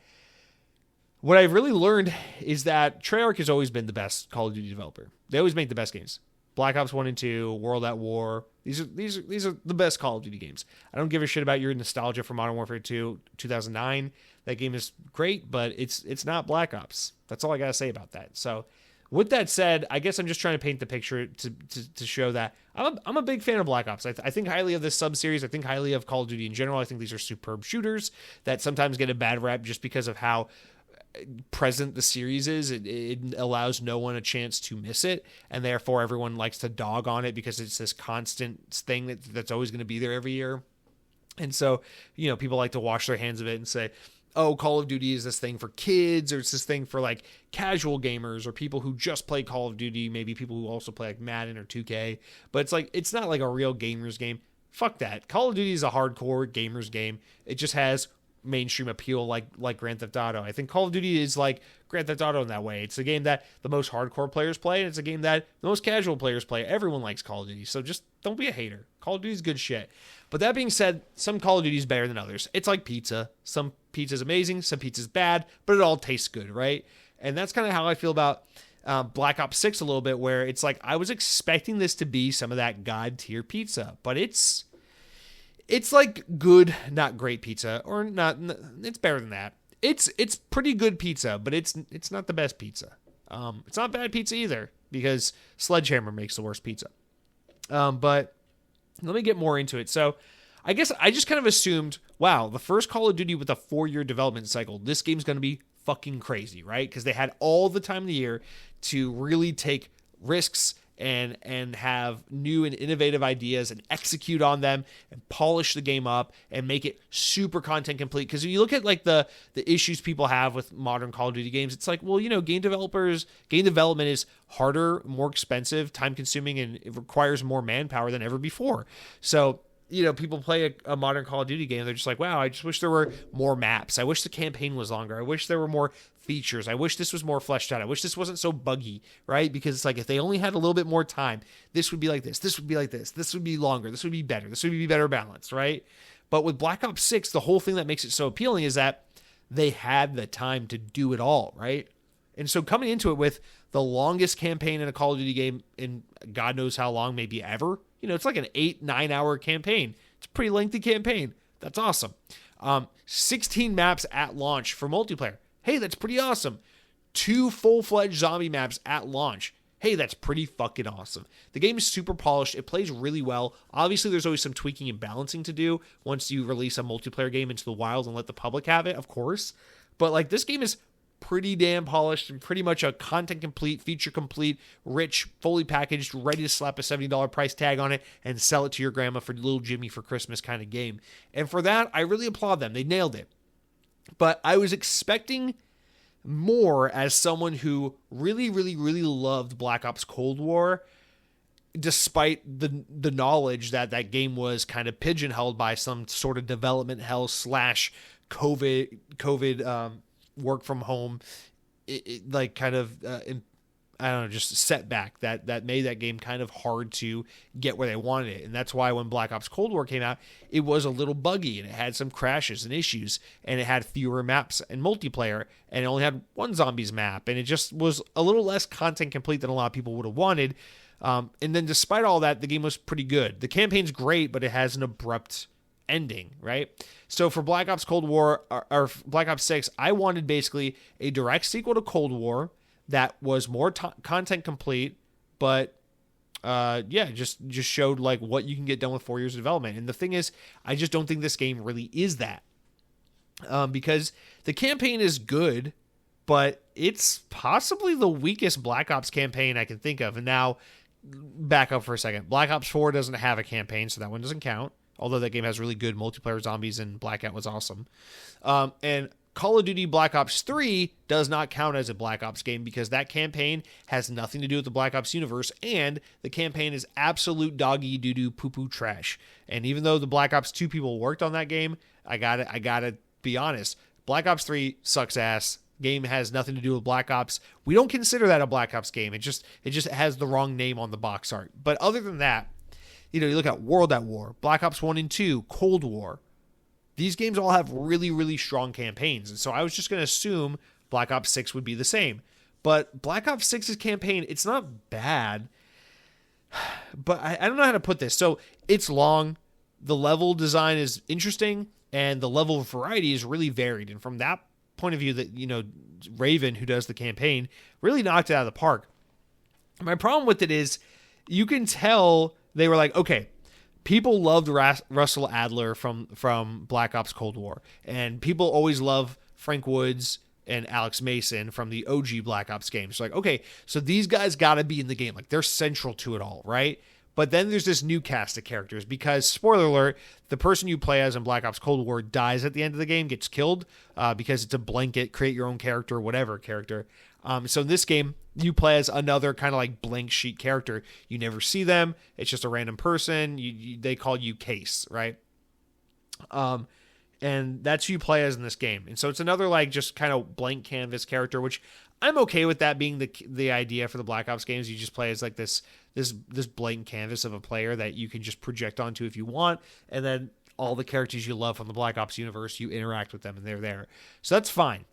what I've really learned is that Treyarch has always been the best Call of Duty developer. They always make the best games. Black Ops 1 and 2, World at War. These are the best Call of Duty games. I don't give a shit about your nostalgia for Modern Warfare 2, 2009. That game is great, but it's not Black Ops. That's all I got to say about that. So with that said, I guess I'm just trying to paint the picture to show that I'm a big fan of Black Ops. I think highly of this sub-series. I think highly of Call of Duty in general. I think these are superb shooters that sometimes get a bad rap just because of how present the series is. It allows no one a chance to miss it, and therefore everyone likes to dog on it because it's this constant thing that's always going to be there every year. And so, people like to wash their hands of it and say, oh, Call of Duty is this thing for kids, or it's this thing for like casual gamers or people who just play Call of Duty, maybe people who also play like Madden or 2K. But it's like, it's not like a real gamers game. Fuck that. Call of Duty is a hardcore gamers game. It just has mainstream appeal like Grand Theft Auto. I think Call of Duty is like Grand Theft Auto in that way. It's a game that the most hardcore players play, and it's a game that the most casual players play. Everyone likes Call of Duty, so just don't be a hater. Call of Duty is good shit. But that being said, some Call of Duty is better than others. It's like pizza. Some pizza's amazing, some pizza's bad, but it all tastes good, right? And that's kind of how I feel about Black Ops 6 a little bit, where it's like I was expecting this to be some of that god tier pizza, but it's like good, not great pizza, or not. It's better than that. It's pretty good pizza, but it's not the best pizza. It's not bad pizza either, because Sledgehammer makes the worst pizza. But let me get more into it. So I guess I just kind of assumed, wow, the first Call of Duty with a 4-year development cycle, this game's going to be fucking crazy, right? Because they had all the time of the year to really take risks and have new and innovative ideas and execute on them and polish the game up and make it super content complete. Because if you look at like the issues people have with modern Call of Duty games, it's like, well, game development is harder, more expensive, time consuming, and it requires more manpower than ever before. So people play a modern Call of Duty game, they're just like, wow, I just wish there were more maps. I wish the campaign was longer. I wish there were more features. I wish this was more fleshed out. I wish this wasn't so buggy, right? Because it's like, if they only had a little bit more time, this would be like this. This would be like this. This would be longer. This would be better. This would be better balanced, right? But with Black Ops 6, the whole thing that makes it so appealing is that they had the time to do it all, right? And so coming into it with the longest campaign in a Call of Duty game in God knows how long, maybe ever, it's like an 8-9 hour campaign. It's a pretty lengthy campaign. That's awesome. 16 maps at launch for multiplayer. Hey, that's pretty awesome. 2 full-fledged zombie maps at launch. Hey, that's pretty fucking awesome. The game is super polished. It plays really well. Obviously, there's always some tweaking and balancing to do once you release a multiplayer game into the wild and let the public have it, of course. But like, this game is pretty damn polished and pretty much a content complete, feature complete, rich, fully packaged, ready to slap a $70 price tag on it and sell it to your grandma for little Jimmy for Christmas kind of game. And for that, I really applaud them. They nailed it. But I was expecting more as someone who really, really, really loved Black Ops Cold War, despite the knowledge that that game was kind of pigeonholed by some sort of development hell / COVID work from home, like kind of I don't know, just setback that made that game kind of hard to get where they wanted it. And that's why when Black Ops Cold War came out, it was a little buggy and it had some crashes and issues, and it had fewer maps and multiplayer, and it only had one zombies map, and it just was a little less content complete than a lot of people would have wanted. And then despite all that, the game was pretty good. The campaign's great, but it has an abrupt ending, right? So for Black Ops Cold War or Black Ops 6, I wanted basically a direct sequel to Cold War that was more content complete, but just showed like what you can get done with 4 years of development. And the thing is, I just don't think this game really is that, because the campaign is good, but it's possibly the weakest Black Ops campaign I can think of. And now, back up for a second. Black Ops 4 doesn't have a campaign, so that one doesn't count. Although that game has really good multiplayer zombies and Blackout was awesome. And Call of Duty Black Ops 3 does not count as a Black Ops game because that campaign has nothing to do with the Black Ops universe, and the campaign is absolute doggy doo-doo poo-poo trash. And even though the Black Ops 2 people worked on that game, I gotta be honest, Black Ops 3 sucks ass. game has nothing to do with Black Ops. We don't consider that a Black Ops game. It just has the wrong name on the box art. But other than that, you look at World at War, Black Ops 1 and 2, Cold War. These games all have really, really strong campaigns. And so I was just going to assume Black Ops 6 would be the same. But Black Ops 6's campaign, it's not bad. But I don't know how to put this. So it's long. The level design is interesting. And the level of variety is really varied. And from that point of view, that Raven, who does the campaign, really knocked it out of the park. My problem with it is you can tell they were like, okay, people loved Russell Adler from Black Ops Cold War. And people always love Frank Woods and Alex Mason from the OG Black Ops games. Like, okay, so these guys got to be in the game. Like, they're central to it all, right? But then there's this new cast of characters because, spoiler alert, the person you play as in Black Ops Cold War dies at the end of the game, gets killed because it's a blanket, create your own character, whatever character. So in this game, you play as another kind of like blank sheet character. You never see them. It's just a random person. They call you Case, right? And that's who you play as in this game. And so it's another like just kind of blank canvas character, which I'm okay with that being the idea for the Black Ops games. You just play as like this blank canvas of a player that you can just project onto if you want. And then all the characters you love from the Black Ops universe, you interact with them and they're there. So that's fine.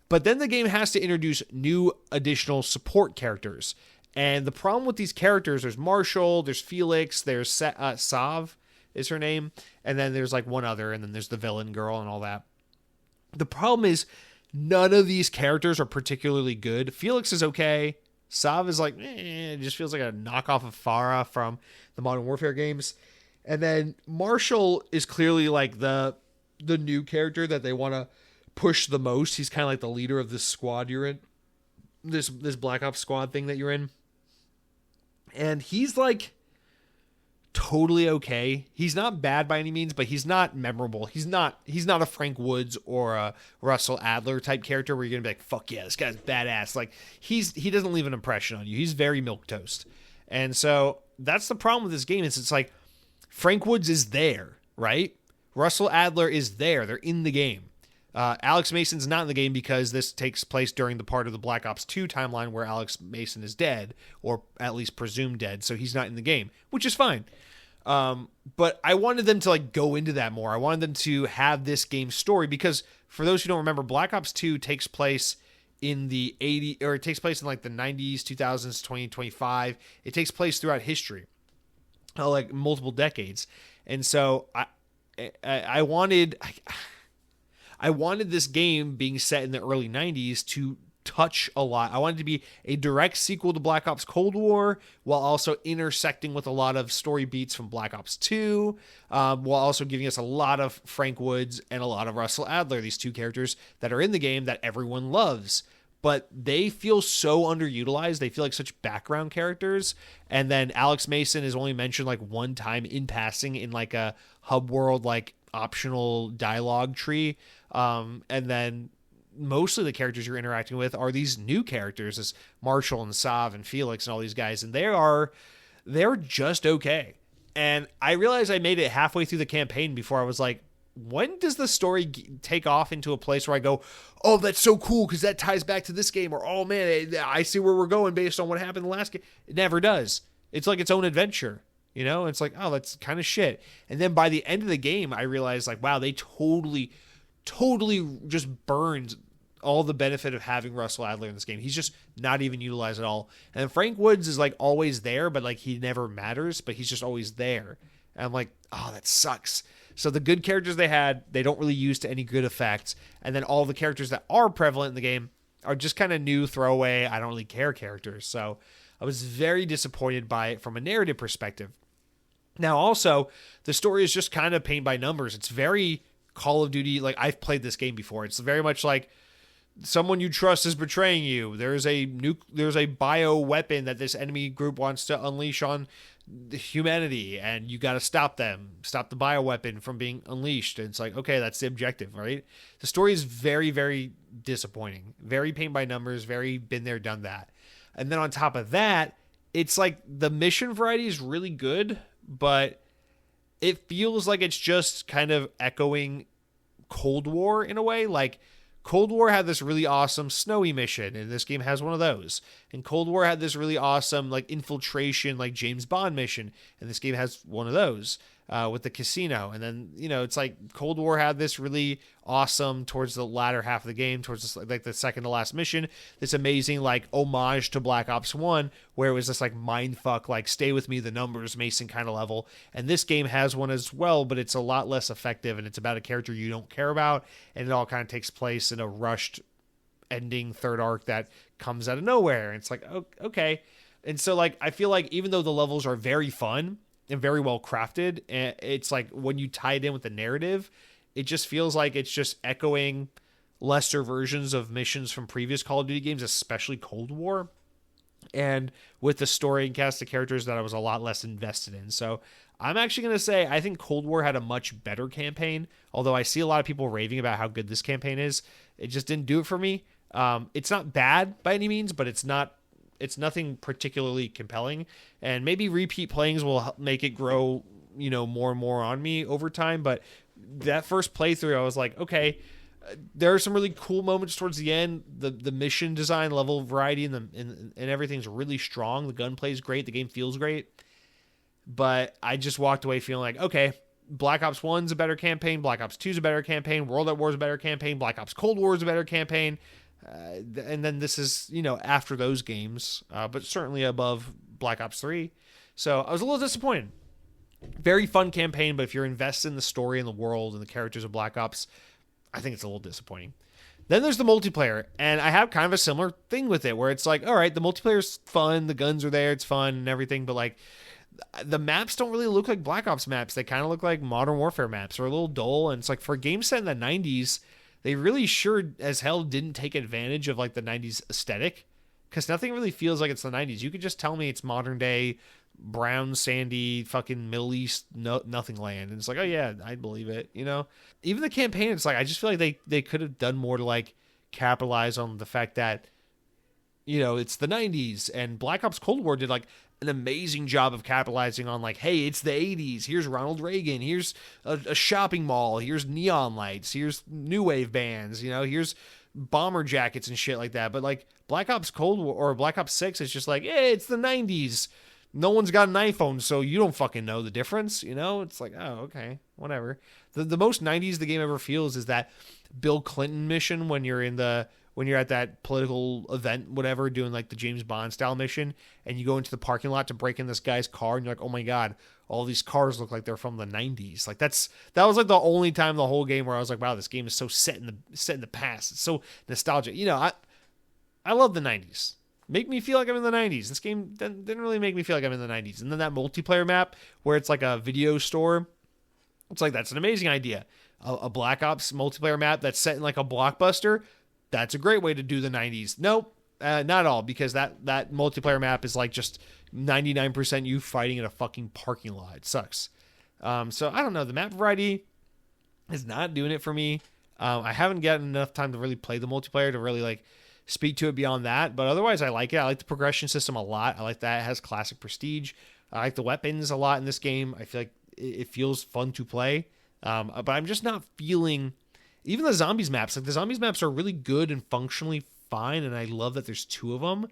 But then the game has to introduce new additional support characters. And the problem with these characters, there's Marshall, there's Felix, there's Sav is her name. And then there's like one other, and then there's the villain girl and all that. The problem is none of these characters are particularly good. Felix is okay. Sav is like, it just feels like a knockoff of Farah from the Modern Warfare games. And then Marshall is clearly like the new character that they want to push the most. He's kind of like the leader of this squad you're in. This Black Ops squad thing that you're in. And he's like totally okay. He's not bad by any means, but he's not memorable. He's not a Frank Woods or a Russell Adler type character where you're gonna be like, fuck yeah, this guy's badass. Like he doesn't leave an impression on you. He's very milquetoast. And so that's the problem with this game. It's like Frank Woods is there, right? Russell Adler is there. They're in the game. Alex Mason's not in the game because this takes place during the part of the Black Ops 2 timeline where Alex Mason is dead, or at least presumed dead, so he's not in the game, which is fine. But I wanted them to like go into that more. I wanted them to have this game story because for those who don't remember, Black Ops 2 takes place in the 80s, or it takes place in like the 90s, 2000s, 2025. It takes place throughout history, like multiple decades. And so I wanted this game being set in the early 90s to touch a lot. I wanted it to be a direct sequel to Black Ops Cold War while also intersecting with a lot of story beats from Black Ops 2, while also giving us a lot of Frank Woods and a lot of Russell Adler, these two characters that are in the game that everyone loves. But they feel so underutilized. They feel like such background characters. And then Alex Mason is only mentioned like one time in passing in like a hub world, like optional dialogue tree. And then most of the characters you're interacting with are these new characters, as Marshall and Sav and Felix and all these guys. And they're just okay. And I realized I made it halfway through the campaign before I was like, when does the story take off into a place where I go, oh, that's so cool because that ties back to this game, or oh man, I see where we're going based on what happened in the last game. It never does. It's like its own adventure, It's like, oh, that's kind of shit. And then by the end of the game, I realized like, wow, they totally just burned all the benefit of having Russell Adler in this game. He's just not even utilized at all. And Frank Woods is like always there, but like he never matters, but he's just always there. And I'm like, oh, that sucks. So the good characters they had, they don't really use to any good effect. And then all the characters that are prevalent in the game are just kind of new throwaway, I don't really care characters. So I was very disappointed by it from a narrative perspective. Now also, the story is just kind of paint by numbers. It's very Call of Duty. Like I've played this game before. It's very much like someone you trust is betraying you. There's a bio weapon that this enemy group wants to unleash on humanity, and you got to stop the bio weapon from being unleashed. And it's like, okay, that's the objective, right? The story is very, very disappointing, very paint by numbers, very been there, done that. And then on top of that, it's like the mission variety is really good, but it feels like it's just kind of echoing Cold War in a way. Like Cold War had this really awesome snowy mission, and this game has one of those. And Cold War had this really awesome like infiltration, like James Bond mission, and this game has one of those with the casino. And then it's like Cold War had this really awesome towards the latter half of the game, towards this, like the second to last mission, this amazing like homage to Black Ops 1, where it was this like mindfuck, like stay with me, the numbers Mason kind of level. And this game has one as well, but it's a lot less effective, and it's about a character you don't care about, and it all kind of takes place in a rushed ending third arc that comes out of nowhere. And it's like, okay. And so like I feel like even though the levels are very fun and very well crafted, and it's like when you tie it in with the narrative, it just feels like it's just echoing lesser versions of missions from previous Call of Duty games, especially Cold War, and with the story and cast of characters that I was a lot less invested in. So I'm actually going to say I think Cold War had a much better campaign, although I see a lot of people raving about how good this campaign is. It just didn't do it for me. It's not bad by any means, but it's nothing particularly compelling, and maybe repeat playings will make it grow, more and more on me over time. But that first playthrough, I was like, okay, there are some really cool moments towards the end. The mission design, level variety, and everything's really strong. The gunplay is great. The game feels great. But I just walked away feeling like, okay, Black Ops 1's a better campaign. Black Ops 2's a better campaign. World at War's a better campaign. Black Ops Cold War's a better campaign. And then this is, after those games, but certainly above Black Ops 3. So I was a little disappointed. Very fun campaign, but if you're invested in the story and the world and the characters of Black Ops, I think it's a little disappointing. Then there's the multiplayer, and I have kind of a similar thing with it, where it's like, all right, the multiplayer's fun, the guns are there, it's fun and everything, but like the maps don't really look like Black Ops maps. They kind of look like Modern Warfare maps. They're a little dull, and it's like for a game set in the 90s, they really sure as hell didn't take advantage of like the 90s aesthetic, because nothing really feels like it's the 90s. You could just tell me it's modern day, brown, sandy, fucking Middle East, nothing land. And it's like, oh yeah, I'd believe it, Even the campaign, it's like, I just feel like they could have done more to like capitalize on the fact that, it's the 90s, and Black Ops Cold War did like an amazing job of capitalizing on like, hey, it's the 80s. Here's Ronald Reagan. Here's a shopping mall. Here's neon lights. Here's new wave bands. Here's bomber jackets and shit like that. But like Black Ops Cold War or Black Ops 6 is just like, hey, it's the 90s. No one's got an iPhone, so you don't fucking know the difference. It's like, oh, okay, whatever. The most 90s the game ever feels is that Bill Clinton mission when you're at that political event, whatever, doing like the James Bond style mission, and you go into the parking lot to break in this guy's car, and you're like, oh my God, all these cars look like they're from the 90s. Like that was like the only time the whole game where I was like, wow, this game is so set in the past. It's so nostalgic. I love the 90s. Make me feel like I'm in the 90s. This game didn't really make me feel like I'm in the 90s. And then that multiplayer map where it's like a video store, it's like, that's an amazing idea. A Black Ops multiplayer map that's set in like a blockbuster, that's a great way to do the 90s. Nope, not at all, because that multiplayer map is like just 99% you fighting in a fucking parking lot. It sucks. So I don't know. The map variety is not doing it for me. I haven't gotten enough time to really play the multiplayer to really like speak to it beyond that, but otherwise I like it. I like the progression system a lot. I like that it has classic prestige. I like the weapons a lot in this game. I feel like it feels fun to play, but I'm just not feeling even the zombies maps. Like the zombies maps are really good and functionally fine, and I love that there's two of them,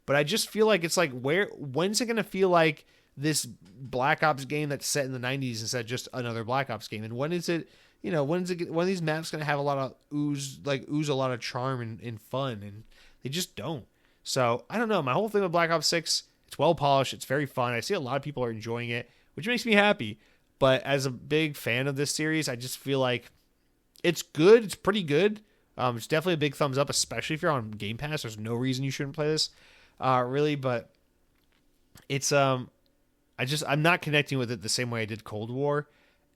but I just feel like it's like, when's it going to feel like this Black Ops game that's set in the 90s instead of just another Black Ops game? And when is it, when are these maps going to have a lot of ooze a lot of charm and fun? And they just don't. So I don't know. My whole thing with Black Ops 6, it's well polished. It's very fun. I see a lot of people are enjoying it, which makes me happy. But as a big fan of this series, I just feel like it's good. It's pretty good. It's definitely a big thumbs up, especially if you're on Game Pass. There's no reason you shouldn't play this, really. But it's I'm not connecting with it the same way I did Cold War.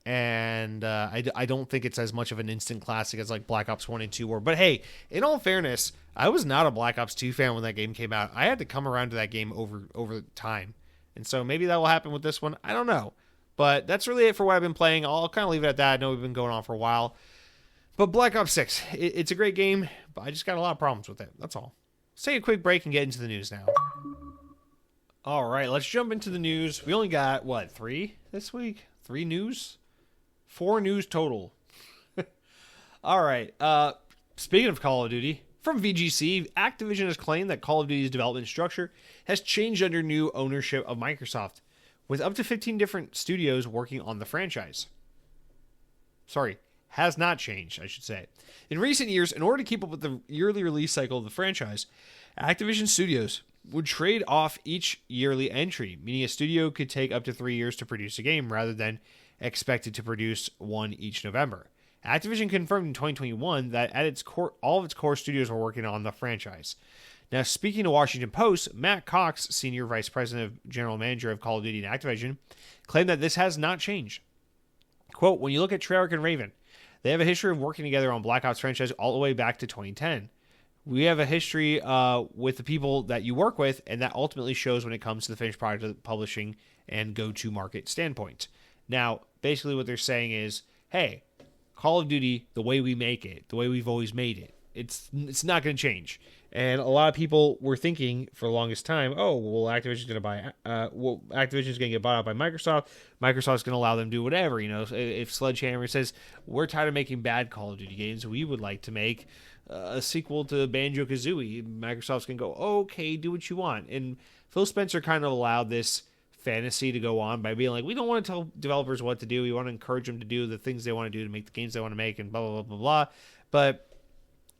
And I don't think it's as much of an instant classic as like Black Ops 1 and 2 were. But hey, in all fairness, I was not a Black Ops 2 fan when that game came out. I had to come around to that game over time. And so maybe that will happen with this one. I don't know. But that's really it for what I've been playing. I'll kind of leave it at that. I know we've been going on for a while. But Black Ops 6, it's a great game, but I just got a lot of problems with it. That's all. Let's take a quick break and get into the news now. All right, let's jump into the news. We only got, 3 this week? 3 news? 4 news total. All right. Speaking of Call of Duty, from VGC, Activision has claimed that Call of Duty's development structure has changed under new ownership of Microsoft, with up to 15 different studios working on the franchise. Sorry, has not changed, I should say. In recent years, in order to keep up with the yearly release cycle of the franchise, Activision Studios would trade off each yearly entry, meaning a studio could take up to 3 years to produce a game rather than expected to produce one each November. Activision confirmed in 2021 that at its core, all of its core studios were working on the franchise. Now, speaking to Washington Post, Matt Cox, Senior Vice President of General Manager of Call of Duty and Activision, claimed that this has not changed. Quote, when you look at Treyarch and Raven, they have a history of working together on Black Ops franchise all the way back to 2010. We have a history with the people that you work with, and that ultimately shows when it comes to the finished product of publishing and go-to-market standpoint. Now, basically what they're saying is, hey, Call of Duty, the way we make it, the way we've always made it, it's not going to change. And a lot of people were thinking for the longest time, oh, well, Activision's going to get bought out by Microsoft. Microsoft's going to allow them to do whatever. You know, if Sledgehammer says, we're tired of making bad Call of Duty games, we would like to make a sequel to Banjo-Kazooie, Microsoft's going to go, okay, do what you want. And Phil Spencer kind of allowed this fantasy to go on by being like, we don't want to tell developers what to do. We want to encourage them to do the things they want to do to make the games they want to make and blah, blah, blah, blah, blah. But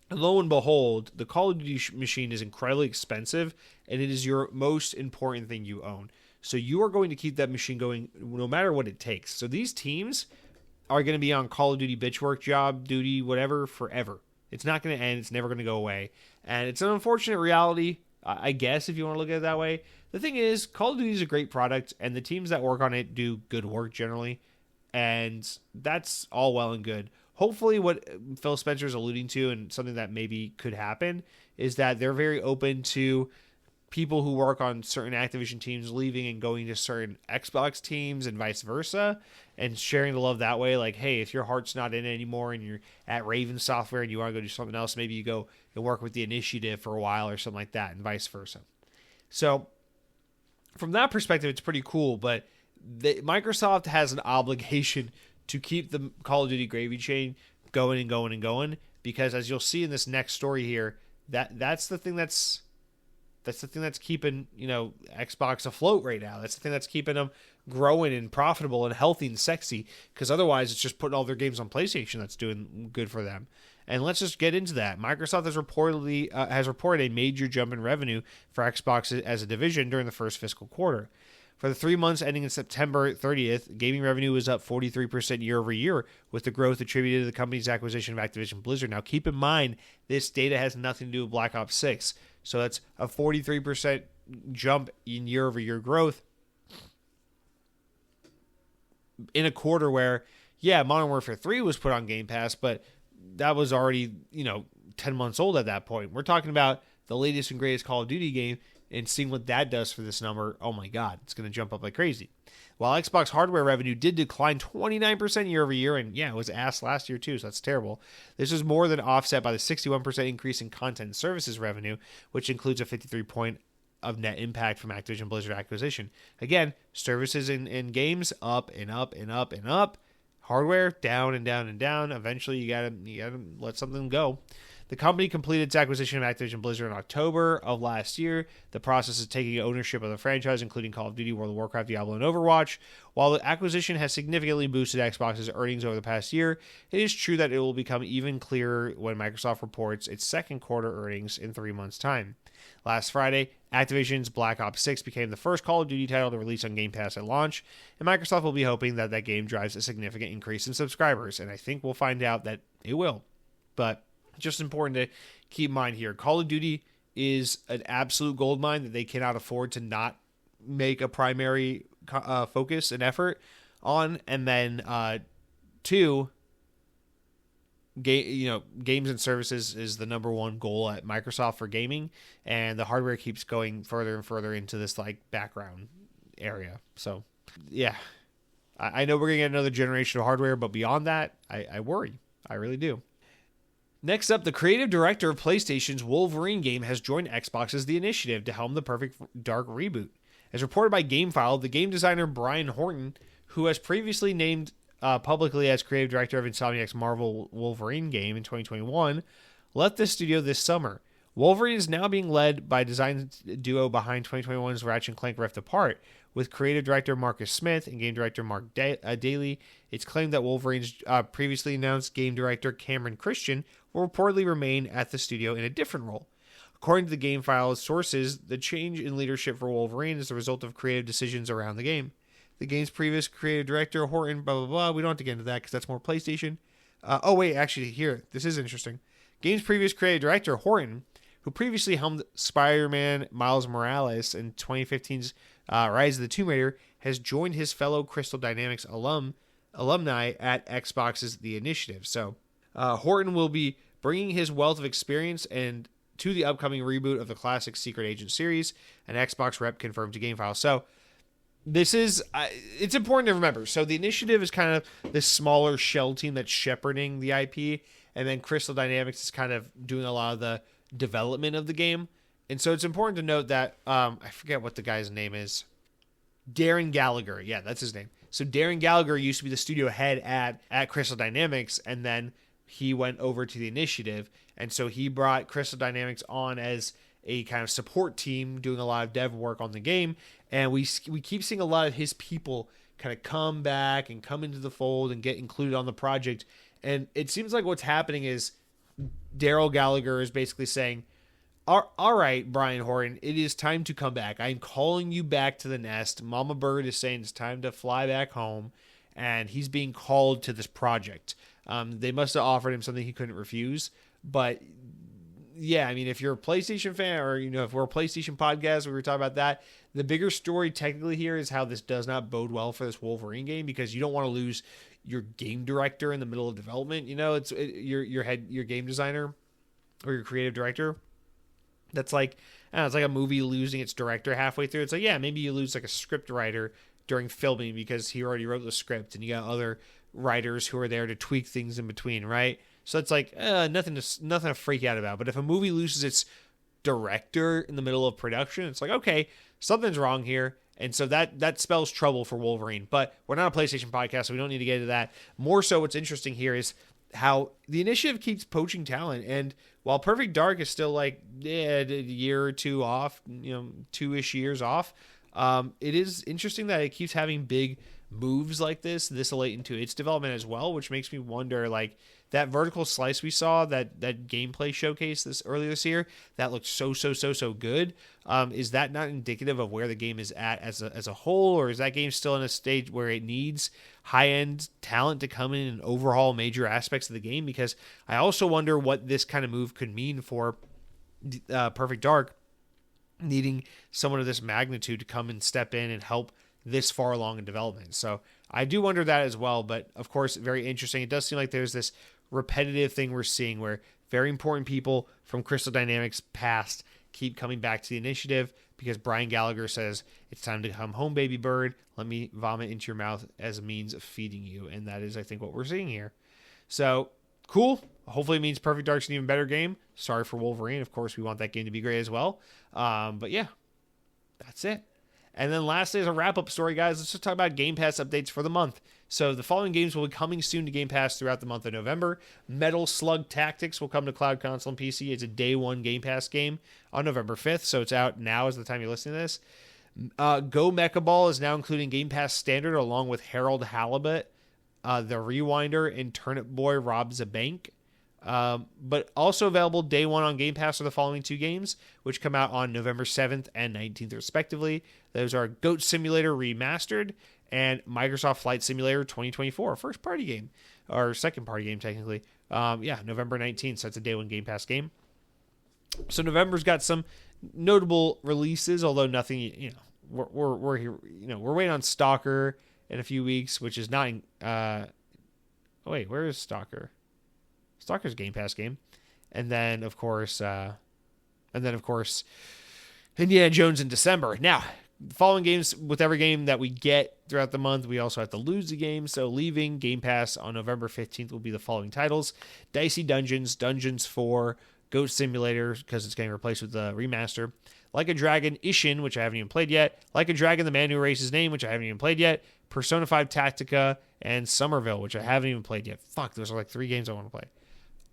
lo and behold, the Call of Duty machine is incredibly expensive, and it is your most important thing you own. So you are going to keep that machine going no matter what it takes. So these teams are going to be on Call of Duty bitch work, job, duty, whatever, forever. It's not going to end. It's never going to go away. And it's an unfortunate reality, I guess, if you want to look at it that way. The thing is, Call of Duty is a great product, and the teams that work on it do good work generally. And that's all well and good. Hopefully what Phil Spencer is alluding to, and something that maybe could happen, is that they're very open to people who work on certain Activision teams leaving and going to certain Xbox teams and vice versa, and sharing the love that way. Like, hey, if your heart's not in it anymore and you're at Raven Software and you want to go do something else, maybe you go and work with the Initiative for a while or something like that, and vice versa. So from that perspective, it's pretty cool, but Microsoft has an obligation to keep the Call of Duty gravy train going and going and going, because as you'll see in this next story here, that's the thing that's keeping, you know, Xbox afloat right now. That's the thing that's keeping them growing and profitable and healthy and sexy, because otherwise it's just putting all their games on PlayStation that's doing good for them. And let's just get into that. Microsoft has reported a major jump in revenue for Xbox as a division during the first fiscal quarter. For the 3 months ending in September 30th, gaming revenue was up 43% year over year, with the growth attributed to the company's acquisition of Activision Blizzard. Now, keep in mind, this data has nothing to do with Black Ops 6. So that's a 43% jump in year over year growth in a quarter where, yeah, Modern Warfare 3 was put on Game Pass, but that was already, 10 months old at that point. We're talking about the latest and greatest Call of Duty game, and seeing what that does for this number, oh my God, it's going to jump up like crazy. While Xbox hardware revenue did decline 29% year over year, and yeah, it was ass last year too, so that's terrible. This was more than offset by the 61% increase in content and services revenue, which includes a 53-point of net impact from Activision Blizzard acquisition. Again, services and games up and up and up and up. Hardware down and down and down. Eventually, you gotta let something go. The company completed its acquisition of Activision Blizzard in October of last year. The process is taking ownership of the franchise, including Call of Duty, World of Warcraft, Diablo, and Overwatch. While the acquisition has significantly boosted Xbox's earnings over the past year, it is true that it will become even clearer when Microsoft reports its second quarter earnings in 3 months' time. Last Friday, Activision's Black Ops 6 became the first Call of Duty title to release on Game Pass at launch, and Microsoft will be hoping that game drives a significant increase in subscribers, and I think we'll find out that it will. But just important to keep in mind here, Call of Duty is an absolute goldmine that they cannot afford to not make a primary focus and effort on. And then two, games and services is the number one goal at Microsoft for gaming, and the hardware keeps going further and further into this background area. So yeah, I know we're gonna get another generation of hardware, but beyond that, I worry. I really do. Next up, the creative director of PlayStation's Wolverine game has joined Xbox's The Initiative to helm the Perfect Dark reboot. As reported by GameFile, the game designer Brian Horton, who has previously named publicly as creative director of Insomniac's Marvel Wolverine game in 2021, left the studio this summer. Wolverine is now being led by design duo behind 2021's Ratchet and Clank Rift Apart, with creative director Marcus Smith and game director Mark Daly. It's claimed that Wolverine's previously announced game director Cameron Christian will reportedly remain at the studio in a different role. According to the game file's sources, the change in leadership for Wolverine is the result of creative decisions around the game. The game's previous creative director, Horton, blah, blah, blah. We don't have to get into that because that's more PlayStation. Here, this is interesting. Game's previous creative director, Horton, who previously helmed Spider-Man Miles Morales in 2015's Rise of the Tomb Raider, has joined his fellow Crystal Dynamics alumni at Xbox's The Initiative. So, Horton will be bringing his wealth of experience and to the upcoming reboot of the classic Secret Agent series, an Xbox rep confirmed to GameFile. So, this is, it's important to remember. So, The Initiative is kind of this smaller shell team that's shepherding the IP, and then Crystal Dynamics is kind of doing a lot of the development of the game. And so it's important to note that, I forget what the guy's name is. Darren Gallagher. Yeah, that's his name. So Darren Gallagher used to be the studio head at Crystal Dynamics, and then he went over to The Initiative. And so he brought Crystal Dynamics on as a kind of support team doing a lot of dev work on the game. And we keep seeing a lot of his people kind of come back and come into the fold and get included on the project. And it seems like what's happening is Daryl Gallagher is basically saying, all right, Brian Horton, it is time to come back. I'm calling you back to the nest. Mama Bird is saying it's time to fly back home, and he's being called to this project. They must have offered him something he couldn't refuse. But yeah, I mean, if you're a PlayStation fan, or if we're a PlayStation podcast, we were talking about that. The bigger story technically here is how this does not bode well for this Wolverine game, because you don't want to lose your game director in the middle of development. It's your game designer or your creative director. That's like, it's like a movie losing its director halfway through. It's like, yeah, maybe you lose like a script writer during filming because he already wrote the script, and you got other writers who are there to tweak things in between, right? So it's like nothing to freak out about. But if a movie loses its director in the middle of production, it's like, okay, something's wrong here. And so that spells trouble for Wolverine. But we're not a PlayStation podcast, so we don't need to get into that. More so, what's interesting here is how the Initiative keeps poaching talent. And while Perfect Dark is still like a year or two off, 2-ish years off, it is interesting that it keeps having big moves like this late into its development as well, which makes me wonder, like, that vertical slice we saw, that gameplay showcase earlier this year, that looked so good. Is that not indicative of where the game is at as a whole, or is that game still in a stage where it needs high-end talent to come in and overhaul major aspects of the game? Because I also wonder what this kind of move could mean for Perfect Dark, needing someone of this magnitude to come and step in and help this far along in development. So I do wonder that as well, but of course, very interesting. It does seem like there's this repetitive thing we're seeing where very important people from Crystal Dynamics past keep coming back to the Initiative because Brian Gallagher says, it's time to come home, baby bird. Let me vomit into your mouth as a means of feeding you. And that is, I think, what we're seeing here. So, cool. Hopefully it means Perfect Dark's an even better game. Sorry for Wolverine. Of course, we want that game to be great as well. But yeah, that's it. And then lastly, as a wrap-up story, guys, let's just talk about Game Pass updates for the month. So the following games will be coming soon to Game Pass throughout the month of November. Metal Slug Tactics will come to Cloud Console and PC. It's a day one Game Pass game on November 5th, so it's out now is the time you're listening to this. Go Mecha Ball is now including Game Pass Standard along with Harold Halibut, The Rewinder, and Turnip Boy Robs a Bank. But also available day one on Game Pass are the following two games, which come out on November 7th and 19th, respectively. Those are Goat Simulator Remastered and Microsoft Flight Simulator 2024, first party game, or second party game, technically. November 19th, so that's a day one Game Pass game. So November's got some notable releases, although nothing, we're here, we're waiting on Stalker in a few weeks, which is not, where is Stalker? Stalker's Game Pass game. And then, of course, Indiana Jones in December. Now, the following games, with every game that we get throughout the month, we also have to lose a game. So leaving Game Pass on November 15th will be the following titles: Dicey Dungeons, Dungeons 4, Goat Simulator, because it's getting replaced with the remaster, Like a Dragon Ishin, which I haven't even played yet, Like a Dragon The Man Who Erased His Name, which I haven't even played yet, Persona 5 Tactica, and Somerville, which I haven't even played yet. Fuck, those are like 3 games I want to play.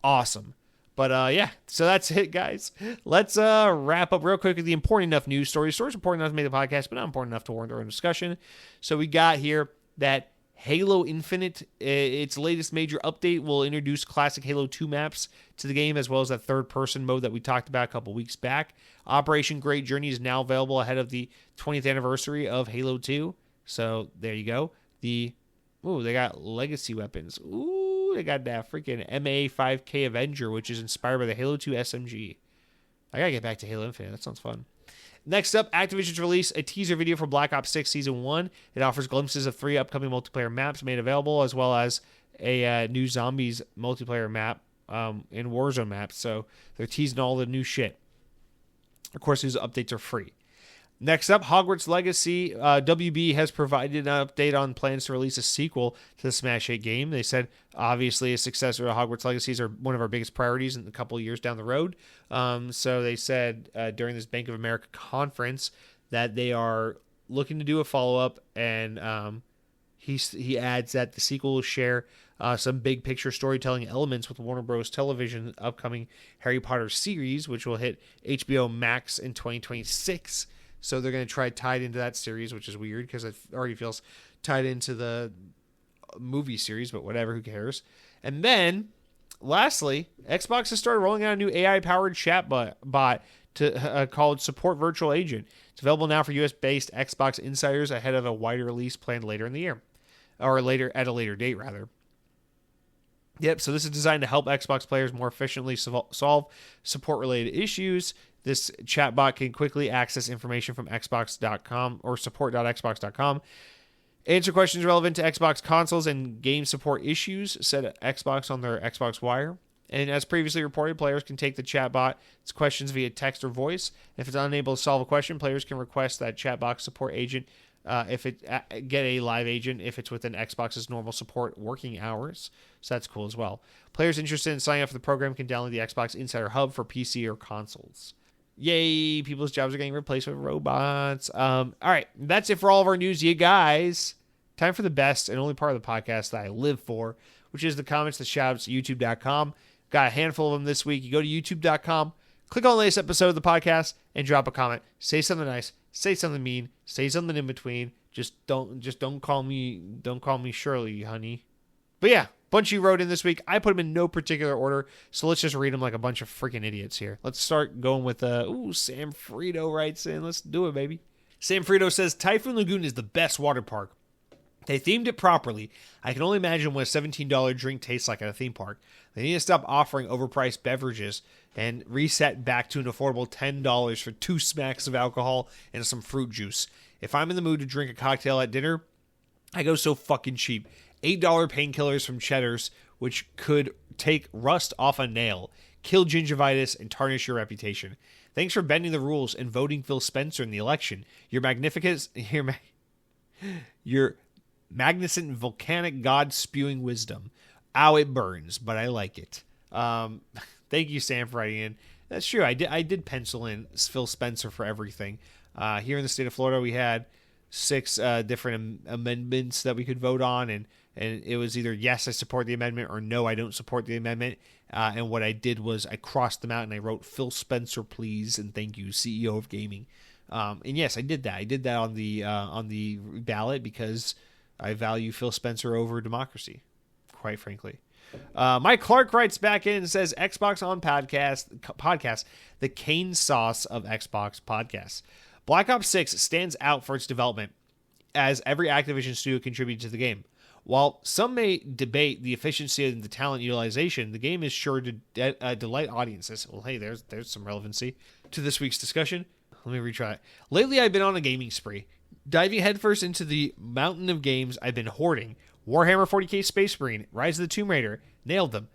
Awesome. But yeah, so that's it, guys. Let's wrap up real quick with the important enough news stories. Stories important enough to make the podcast, but not important enough to warrant our own discussion. So we got here that Halo Infinite, its latest major update, will introduce classic Halo 2 maps to the game, as well as that third-person mode that we talked about a couple weeks back. Operation Great Journey is now available ahead of the 20th anniversary of Halo 2. So there you go. They got legacy weapons. Ooh, they got that freaking MA5K Avenger, which is inspired by the Halo 2 SMG. I gotta get back to Halo Infinite. That sounds fun. Next up, Activision's released a teaser video for Black Ops 6 Season 1. It offers glimpses of 3 upcoming multiplayer maps made available, as well as a new Zombies multiplayer map and Warzone maps. So they're teasing all the new shit. Of course, these updates are free. Next up, Hogwarts Legacy. WB has provided an update on plans to release a sequel to the Smash 8 game. They said, obviously, a successor to Hogwarts Legacies are one of our biggest priorities in a couple of years down the road. So they said during this Bank of America conference that they are looking to do a follow-up, and he adds that the sequel will share some big picture storytelling elements with Warner Bros. Television's upcoming Harry Potter series, which will hit HBO Max in 2026. So they're going to try tied into that series, which is weird because it already feels tied into the movie series, but whatever, who cares? And then, lastly, Xbox has started rolling out a new AI-powered chat bot called Support Virtual Agent. It's available now for US-based Xbox insiders ahead of a wider release planned later in the year, or at a later date, rather. Yep, so this is designed to help Xbox players more efficiently solve support-related issues. This chatbot can quickly access information from Xbox.com or support.xbox.com, answer questions relevant to Xbox consoles and game support issues, said Xbox on their Xbox Wire. And as previously reported, players can take the chatbot's questions via text or voice. If it's unable to solve a question, players can request that chatbot support agent get a live agent if it's within Xbox's normal support working hours. So that's cool as well. Players interested in signing up for the program can download the Xbox Insider Hub for PC or consoles. Yay, people's jobs are getting replaced with robots. All right, that's it for all of our news, you guys. Time for the best and only part of the podcast that I live for, which is the comments, the shoutouts, youtube.com. Got a handful of them this week. You go to youtube.com, click on the latest episode of the podcast, and drop a comment. Say something nice, say something mean, say something in between. Just don't call me Shirley, honey. But yeah, bunch you wrote in this week. I put them in no particular order, so let's just read them like a bunch of freaking idiots here. Let's start going with Sam Frito writes in. Let's do it, baby. Sam Frito says, Typhoon Lagoon is the best water park. They themed it properly. I can only imagine what a $17 drink tastes like at a theme park. They need to stop offering overpriced beverages and reset back to an affordable $10 for 2 smacks of alcohol and some fruit juice. If I'm in the mood to drink a cocktail at dinner, I go so fucking cheap. $8 painkillers from Cheddar's, which could take rust off a nail, kill gingivitis, and tarnish your reputation. Thanks for bending the rules and voting Phil Spencer in the election. Your magnificent volcanic god-spewing wisdom. Ow, it burns, but I like it. Thank you, Sam, for writing in. That's true. I did pencil in Phil Spencer for everything. Here in the state of Florida, we had 6 different amendments that we could vote on, and it was either yes, I support the amendment, or no, I don't support the amendment. And what I did was I crossed them out and I wrote Phil Spencer, please, and thank you, CEO of gaming. And yes, I did that. I did that on the ballot because I value Phil Spencer over democracy, quite frankly. Mike Clark writes back in and says, Xbox on podcast, the cane sauce of Xbox podcasts. Black Ops 6 stands out for its development, as every Activision studio contributed to the game. While some may debate the efficiency and the talent utilization, the game is sure to delight audiences. Well, hey, there's some relevancy to this week's discussion. Let me retry it. Lately, I've been on a gaming spree, diving headfirst into the mountain of games I've been hoarding. Warhammer 40k Space Marine, Rise of the Tomb Raider, nailed them.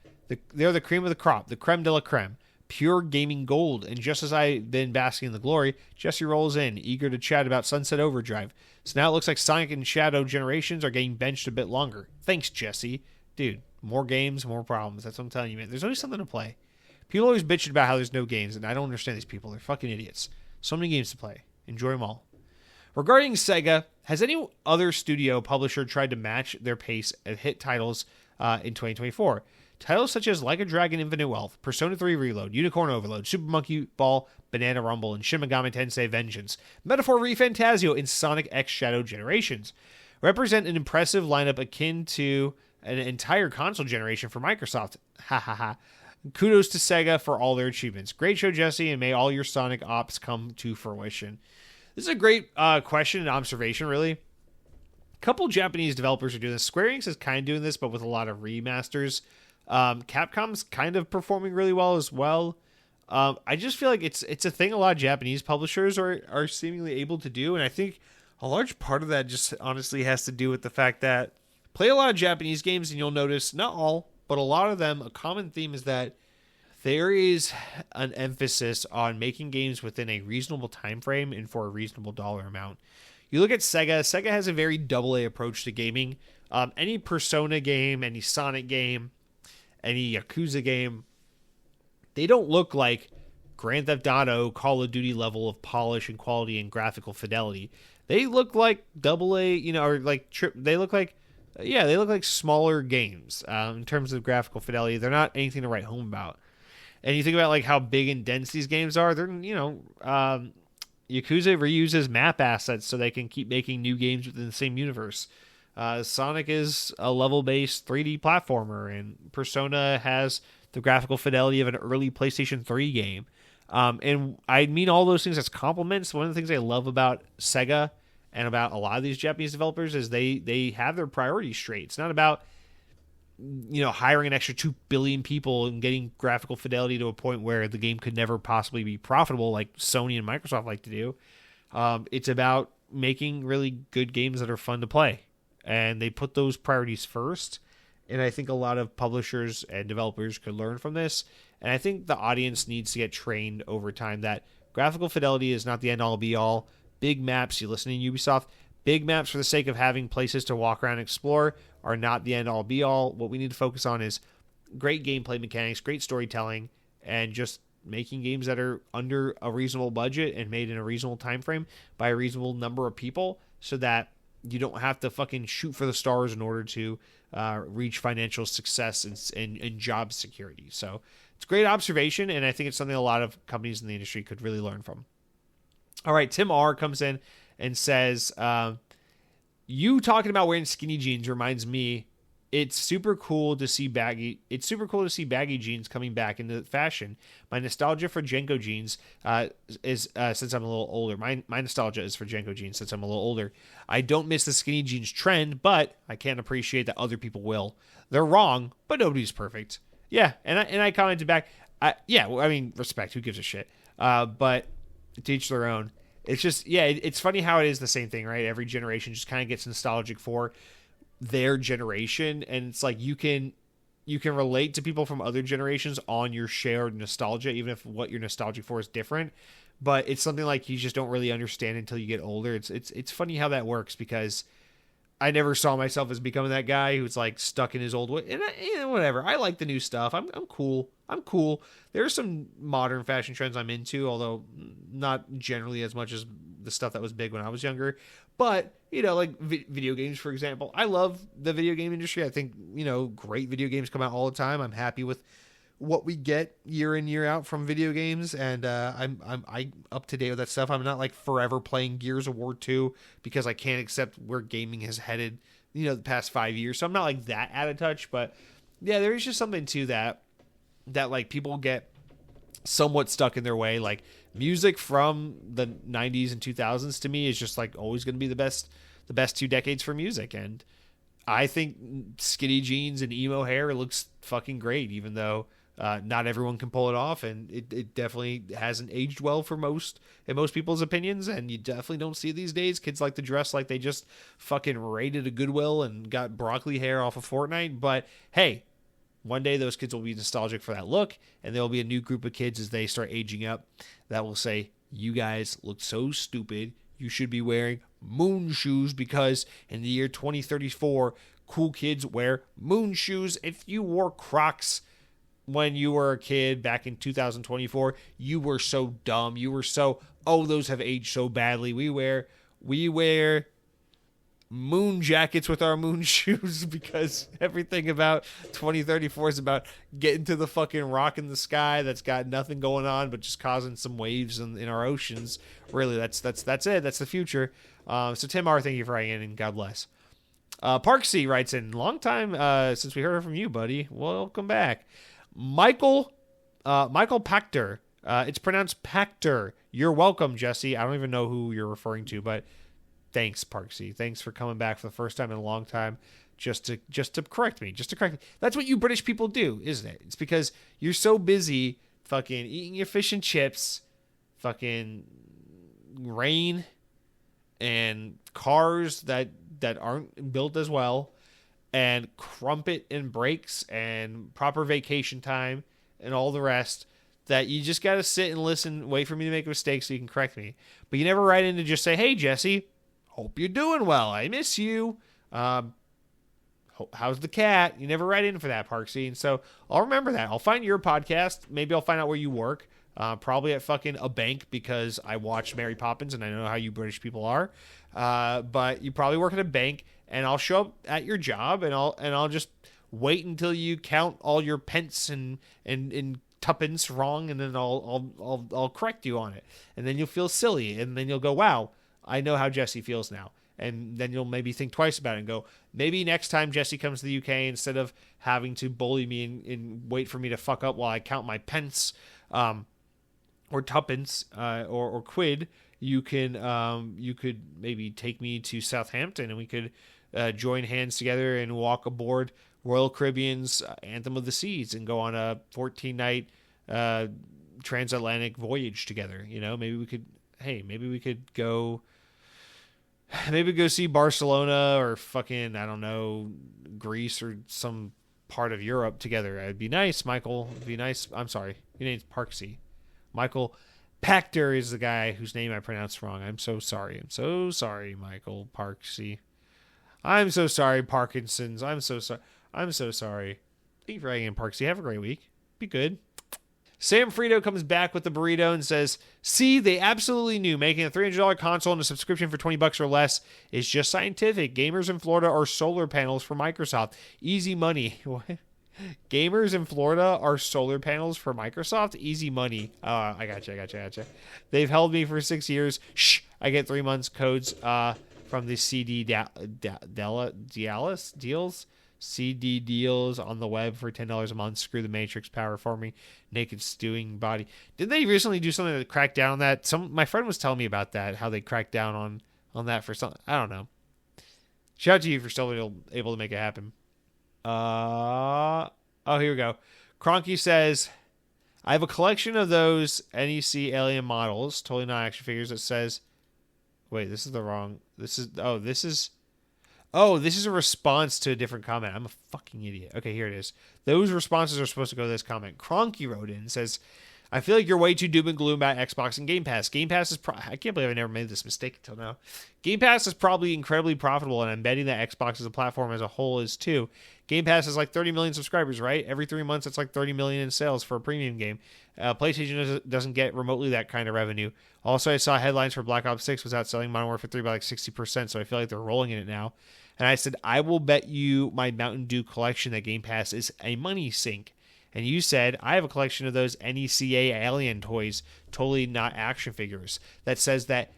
They're the cream of the crop, the creme de la creme. Pure gaming gold, and just as I've been basking in the glory, Jesse rolls in, eager to chat about Sunset Overdrive. So now it looks like Sonic and Shadow Generations are getting benched a bit longer. Thanks, Jesse. Dude, more games, more problems. That's what I'm telling you, man. There's always something to play. People always bitching about how there's no games, and I don't understand these people. They're fucking idiots. So many games to play. Enjoy them all. Regarding Sega, has any other studio publisher tried to match their pace of hit titles in 2024. Titles such as Like a Dragon Infinite Wealth, Persona 3 Reload, Unicorn Overload, Super Monkey Ball, Banana Rumble, and Shin Megami Tensei Vengeance, Metaphor ReFantazio, and Sonic X Shadow Generations represent an impressive lineup akin to an entire console generation for Microsoft. Ha ha ha. Kudos to Sega for all their achievements. Great show, Jesse, and may all your Sonic ops come to fruition. This is a great question and observation, really. A couple Japanese developers are doing this. Square Enix is kind of doing this, but with a lot of remasters. Capcom's kind of performing really well as well. I just feel like it's a thing a lot of Japanese publishers are seemingly able to do, and I think a large part of that just honestly has to do with the fact that play a lot of Japanese games, and you'll notice, not all, but a lot of them, a common theme is that there is an emphasis on making games within a reasonable time frame and for a reasonable dollar amount. You look at Sega. Sega has a very AA approach to gaming. Any Persona game, any Sonic game, any Yakuza game, they don't look like Grand Theft Auto, Call of Duty level of polish and quality and graphical fidelity. They look like AA, or like they look like smaller games in terms of graphical fidelity. They're not anything to write home about. And you think about like how big and dense these games are. They're Yakuza reuses map assets so they can keep making new games within the same universe. Sonic is a level-based 3D platformer, and Persona has the graphical fidelity of an early PlayStation 3 game. And I mean all those things as compliments. One of the things I love about Sega and about a lot of these Japanese developers is they have their priorities straight. It's not about hiring an extra 2 billion people and getting graphical fidelity to a point where the game could never possibly be profitable like Sony and Microsoft like to do. It's about making really good games that are fun to play. And they put those priorities first. And I think a lot of publishers and developers could learn from this. And I think the audience needs to get trained over time that graphical fidelity is not the end-all be-all. Big maps, you listen to Ubisoft, big maps for the sake of having places to walk around and explore are not the end-all be-all. What we need to focus on is great gameplay mechanics, great storytelling, and just making games that are under a reasonable budget and made in a reasonable time frame by a reasonable number of people so that you don't have to fucking shoot for the stars in order to reach financial success and job security. So it's a great observation, and I think it's something a lot of companies in the industry could really learn from. All right, Tim R. comes in and says, you talking about wearing skinny jeans reminds me it's super cool to see baggy jeans coming back into fashion. My nostalgia for Jenko jeans is since I'm a little older. My nostalgia is for Jenko jeans since I'm a little older. I don't miss the skinny jeans trend, but I can't appreciate that other people will. They're wrong, but nobody's perfect. Yeah, and I commented back. Respect. Who gives a shit? But to each their own. It's just, it's funny how it is the same thing, right? Every generation just kind of gets nostalgic for their generation, and it's like you can relate to people from other generations on your shared nostalgia, even if what you're nostalgic for is different. But it's something like you just don't really understand until you get older. It's funny how that works, because I never saw myself as becoming that guy who's like stuck in his old way. And whatever. I like the new stuff. I'm cool. There's some modern fashion trends I'm into, although not generally as much as the stuff that was big when I was younger. But, like video games, for example. I love the video game industry. I think, great video games come out all the time. I'm happy with what we get year in, year out from video games, and I'm up to date with that stuff. I'm not like forever playing Gears of War 2 because I can't accept where gaming has headed, the past 5 years. So I'm not like that out of touch, but yeah, there is just something to that like people get somewhat stuck in their way. Like music from the 90s and 2000s to me is just like always going to be the best 2 decades for music. And I think skinny jeans and emo hair looks fucking great, even though not everyone can pull it off, and it definitely hasn't aged well for most people's opinions, and you definitely don't see it these days. Kids like to dress like they just fucking raided a Goodwill and got broccoli hair off of Fortnite. But hey, one day those kids will be nostalgic for that look, and there will be a new group of kids as they start aging up that will say, you guys look so stupid, you should be wearing moon shoes, because in the year 2034, cool kids wear moon shoes. If you wore Crocs when you were a kid back in 2024, you were so dumb. You were so, those have aged so badly. We wear moon jackets with our moon shoes because everything about 2034 is about getting to the fucking rock in the sky that's got nothing going on but just causing some waves in our oceans. Really, that's it. That's the future. So Tim R, thank you for writing in, and God bless. Parksy writes in, long time since we heard from you, buddy. Welcome back. Michael Pachter. It's pronounced Pachter. You're welcome, Jesse. I don't even know who you're referring to, but thanks, Parksy. Thanks for coming back for the first time in a long time just to correct me. That's what you British people do, isn't it? It's because you're so busy fucking eating your fish and chips, fucking rain, and cars that aren't built as well, and crumpet and brakes and proper vacation time and all the rest, that you just got to sit and listen, wait for me to make a mistake so you can correct me. But you never write in to just say, hey, Jesse, hope you're doing well. I miss you. How's the cat? You never write in for that, Parksy. And so I'll remember that. I'll find your podcast. Maybe I'll find out where you work. Probably at fucking a bank because I watch Mary Poppins and I know how you British people are. But you probably work at a bank, and I'll show up at your job, and I'll just wait until you count all your pence and tuppence wrong, and then I'll correct you on it, and then you'll feel silly, and then you'll go, wow, I know how Jesse feels now. And then you'll maybe think twice about it and go, maybe next time Jesse comes to the UK, instead of having to bully me and wait for me to fuck up while I count my pence or tuppence or quid, you could maybe take me to Southampton, and we could join hands together and walk aboard Royal Caribbean's Anthem of the Seas and go on a 14-night transatlantic voyage together. You know, maybe we could go see Barcelona or fucking, I don't know, Greece or some part of Europe together. It'd be nice, Michael. It'd be nice. I'm sorry. Your name's Parksy. Michael Pachter is the guy whose name I pronounced wrong. I'm so sorry. I'm so sorry, Michael Parksy. I'm so sorry, Parkinson's. I'm so sorry. I'm so sorry. Thank you for writing in, Parksy. Have a great week. Be good. Sam Frito comes back with the burrito and says, see, they absolutely knew making a $300 console and a subscription for $20 or less is just scientific. Gamers in Florida are solar panels for Microsoft. Easy money. What? Gamers in Florida are solar panels for Microsoft? Easy money. I gotcha. They've held me for 6 years. Shh. I get 3 months codes from the CD deals on the web for $10 a month. Screw the Matrix, power for me, naked stewing body. Did they recently do something to crack down on that? My friend was telling me about that, how they cracked down on that for something. I don't know. Shout out to you for still able to make it happen. Here we go. Cronky says, I have a collection of those NEC alien models, totally not action figures, that says, wait, this is a response to a different comment. I'm a fucking idiot. Okay, here it is. Those responses are supposed to go to this comment. Cronky wrote in and says, I feel like you're way too doom and gloom about Xbox and Game Pass. Game Pass is I can't believe I never made this mistake until now. Game Pass is probably incredibly profitable, and I'm betting that Xbox as a platform as a whole is too. Game Pass has like 30 million subscribers, right? Every 3 months, it's like 30 million in sales for a premium game. PlayStation doesn't get remotely that kind of revenue. Also, I saw headlines for Black Ops 6 was outselling Modern Warfare 3 by like 60%, so I feel like they're rolling in it now. And I said, I will bet you my Mountain Dew collection that Game Pass is a money sink. And you said, I have a collection of those NECA alien toys, totally not action figures. That says that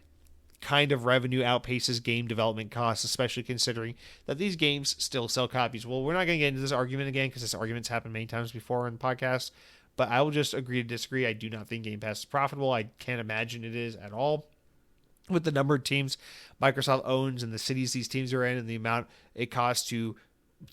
kind of revenue outpaces game development costs, especially considering that these games still sell copies. Well, we're not going to get into this argument again because this argument's happened many times before in podcasts, but I will just agree to disagree. I do not think Game Pass is profitable. I can't imagine it is at all. With the number of teams Microsoft owns and the cities these teams are in and the amount it costs to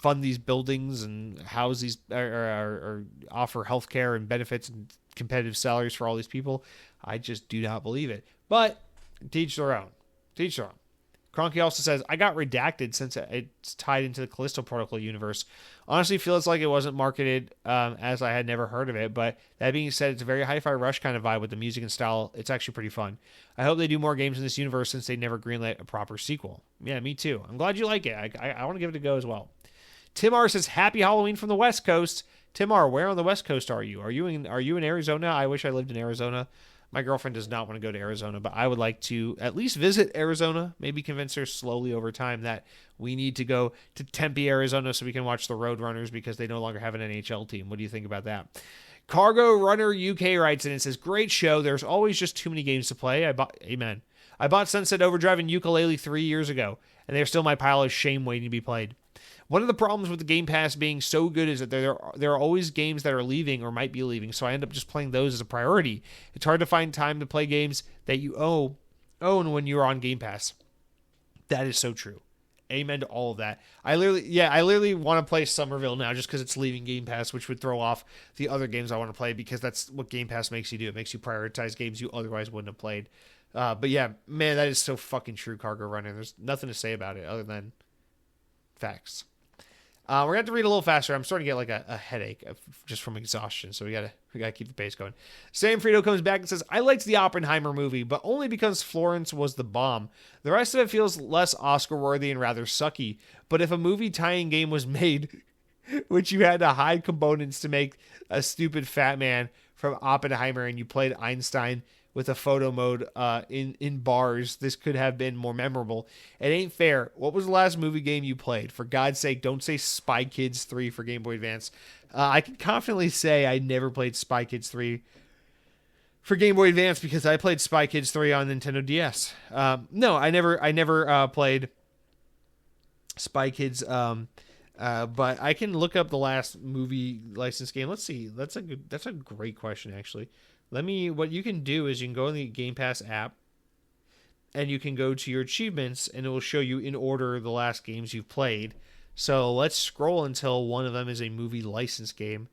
fund these buildings and house these or offer healthcare and benefits and competitive salaries for all these people, I just do not believe it. But teach their own. Cronky also says, I got redacted since it's tied into the Callisto Protocol universe. Honestly, feels like it wasn't marketed as I had never heard of it, but that being said, it's a very Hi-Fi Rush kind of vibe with the music and style. It's actually pretty fun. I hope they do more games in this universe since they never greenlit a proper sequel. Yeah, me too. I'm glad you like it. I want to give it a go as well. Tim R says, Happy Halloween from the West Coast. Tim R, where on the West Coast are you? Are you in Arizona? I wish I lived in Arizona. My girlfriend does not want to go to Arizona, but I would like to at least visit Arizona, maybe convince her slowly over time that we need to go to Tempe, Arizona so we can watch the Roadrunners because they no longer have an NHL team. What do you think about that? Cargo Runner UK writes in and says, great show. There's always just too many games to play. Amen. I bought Sunset Overdrive and Yooka-Laylee 3 years ago, and they're still my pile of shame waiting to be played. One of the problems with the Game Pass being so good is that there are always games that are leaving or might be leaving, so I end up just playing those as a priority. It's hard to find time to play games that you own when you're on Game Pass. That is so true. Amen to all of that. I literally want to play Somerville now just because it's leaving Game Pass, which would throw off the other games I want to play because that's what Game Pass makes you do. It makes you prioritize games you otherwise wouldn't have played. But yeah, man, that is so fucking true, Cargo Runner. There's nothing to say about it other than facts. We're gonna have to read a little faster. I'm starting to get like a headache just from exhaustion, so we gotta keep the pace going. Sam Frito comes back and says, I liked the Oppenheimer movie, but only because Florence was the bomb. The rest of it feels less Oscar-worthy and rather sucky. But if a movie tie-in game was made, which you had to hide components to make a stupid fat man from Oppenheimer and you played Einstein with a photo mode in bars, this could have been more memorable. It ain't fair. What was the last movie game you played? For God's sake, don't say Spy Kids 3 for Game Boy Advance. I can confidently say I never played Spy Kids 3 for Game Boy Advance because I played Spy Kids 3 on Nintendo DS. No, I never played Spy Kids, but I can look up the last movie license game. Let's see. That's a great question, actually. What you can do is you can go in the Game Pass app and you can go to your achievements and it will show you in order the last games you've played. So let's scroll until one of them is a movie license game.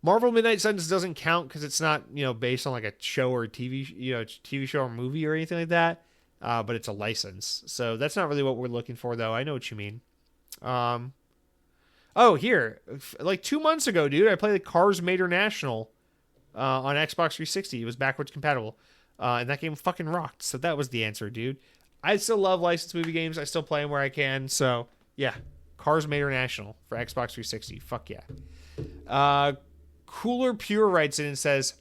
Marvel Midnight Suns doesn't count because it's not, based on like a show or a TV show or movie or anything like that. But it's a license. So that's not really what we're looking for though. I know what you mean. Here, like 2 months ago, dude, I played the Cars Mater National on Xbox 360. It was backwards compatible. And that game fucking rocked. So that was the answer, dude. I still love licensed movie games. I still play them where I can. So, yeah. Cars Mater National for Xbox 360. Fuck yeah. Cooler Pure writes in and says,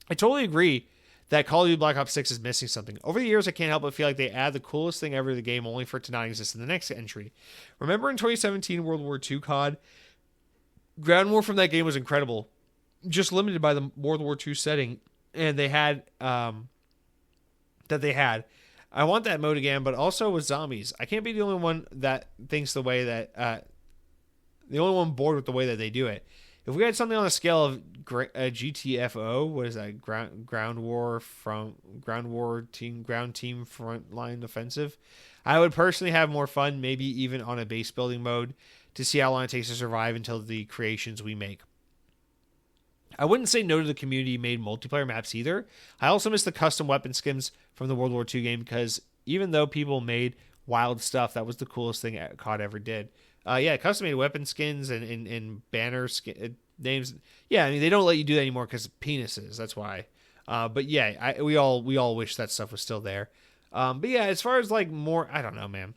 I totally agree that Call of Duty Black Ops 6 is missing something. Over the years, I can't help but feel like they add the coolest thing ever to the game only for it to not exist in the next entry. Remember in 2017 World War II COD? Ground War from that game was incredible. Just limited by the World War II setting, and they had I want that mode again, but also with zombies. I can't be the only one that thinks the way that the only one bored with the way that they do it. If we had something on the scale of GTFO, what is that? Ground War team frontline offensive. I would personally have more fun, maybe even on a base building mode, to see how long it takes to survive until the creations we make. I wouldn't say no to the community-made multiplayer maps either. I also miss the custom weapon skins from the World War II game because even though people made wild stuff, that was the coolest thing COD ever did. Custom-made weapon skins and banner names. Yeah, I mean, they don't let you do that anymore because of penises. That's why. We all wish that stuff was still there. As far as like more, I don't know, man.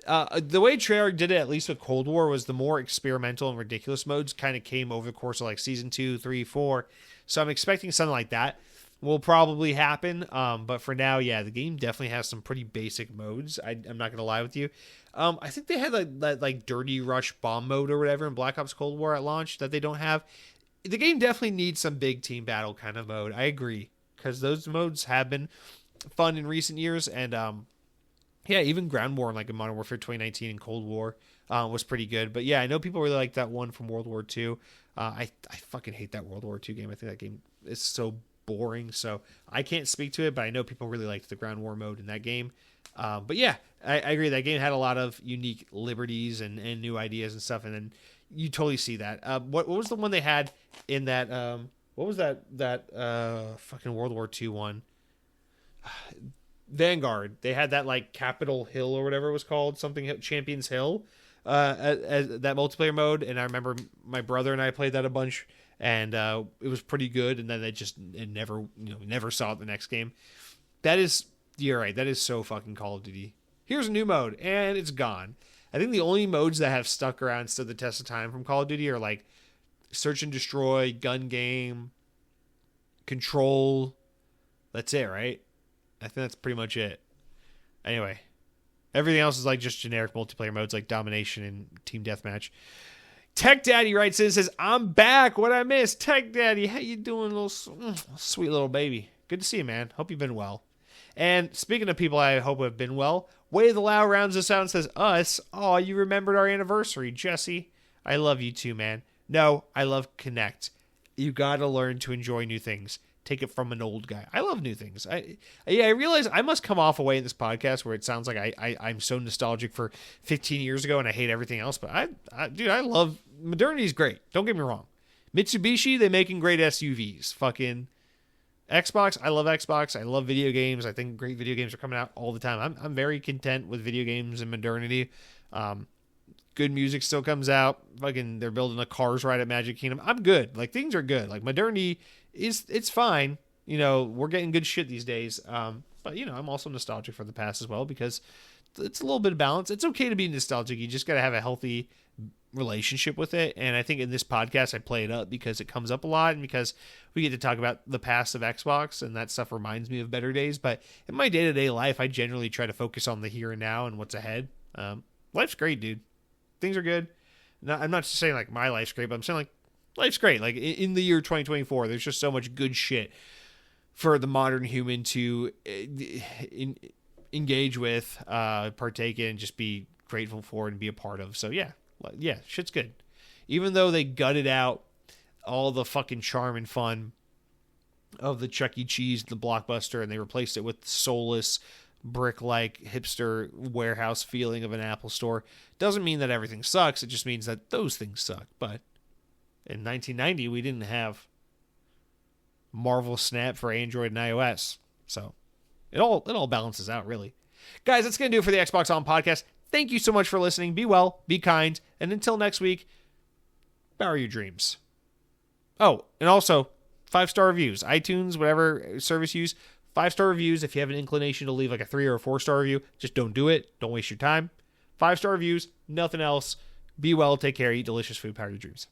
The way Treyarch did it, at least with Cold War, was the more experimental and ridiculous modes kind of came over the course of like season 2, 3, 4. So I'm expecting something like that will probably happen. But for now, yeah, the game definitely has some pretty basic modes. I'm not going to lie with you. I think they had that Dirty Rush bomb mode or whatever in Black Ops Cold War at launch that they don't have. The game definitely needs some big team battle kind of mode. I agree. Because those modes have been fun in recent years. And, even Ground War in Modern Warfare 2019 and Cold War was pretty good. But yeah, I know people really like that one from World War II. I fucking hate that World War II game. I think that game is so boring. So I can't speak to it, but I know people really liked the Ground War mode in that game. I agree. That game had a lot of unique liberties and new ideas and stuff. And then you totally see that. What was the one they had in that? What was that fucking World War II one? Vanguard. They had that Capitol Hill or whatever it was called, something Champions Hill, as that multiplayer mode. And I remember my brother and I played that a bunch, and it was pretty good. And then they never saw it the next game. You're right. That is so fucking Call of Duty. Here's a new mode, and it's gone. I think the only modes that have stuck around, stood the test of time from Call of Duty are Search and Destroy, Gun Game, Control, That's it, right? I think that's pretty much it. Anyway, everything else is like just generic multiplayer modes like domination and team deathmatch. Tech Daddy writes in and says, I'm back. What I missed? Tech Daddy, how you doing, little sweet little baby? Good to see you, man. Hope you've been well. And speaking of people I hope have been well, Way the Loud rounds us out and says, us? Oh, you remembered our anniversary, Jesse. I love you too, man. No, I love Connect. You gotta learn to enjoy new things. Take it from an old guy. I love new things. I realize I must come off away in this podcast where it sounds like I'm so nostalgic for 15 years ago and I hate everything else. But I love modernity is great. Don't get me wrong. Mitsubishi, they making great SUVs. Fucking Xbox, I love Xbox. I love video games. I think great video games are coming out all the time. I'm very content with video games and modernity. Good music still comes out. Fucking, they're building a Cars ride at Magic Kingdom. I'm good. Like, things are good. Like, modernity it's fine. You know, we're getting good shit these days. But, you know, I'm also nostalgic for the past as well because it's a little bit of balance. It's okay to be nostalgic. You just got to have a healthy relationship with it. And I think in this podcast, I play it up because it comes up a lot and because we get to talk about the past of Xbox and that stuff reminds me of better days. But in my day-to-day life, I generally try to focus on the here and now and what's ahead. Life's great, dude. Things are good. I'm not just saying like my life's great, but I'm saying like life's great. Like in the year 2024, there's just so much good shit for the modern human to engage with, partake in, just be grateful for and be a part of. So yeah, shit's good. Even though they gutted out all the fucking charm and fun of the Chuck E. Cheese, the Blockbuster, and they replaced it with soulless, brick-like hipster warehouse feeling of an Apple store, doesn't mean that everything sucks. It just means that those things suck. But in 1990, we didn't have Marvel Snap for Android and iOS. So it all balances out, really. Guys, that's going to do it for the Xbox On podcast. Thank you so much for listening. Be well, be kind, and until next week, power your dreams. Oh, and also, 5-star reviews. iTunes, whatever service you use, 5-star reviews. If you have an inclination to leave like a 3 or a 4-star review, just don't do it. Don't waste your time. 5-star reviews, nothing else. Be well, take care, eat delicious food, power your dreams.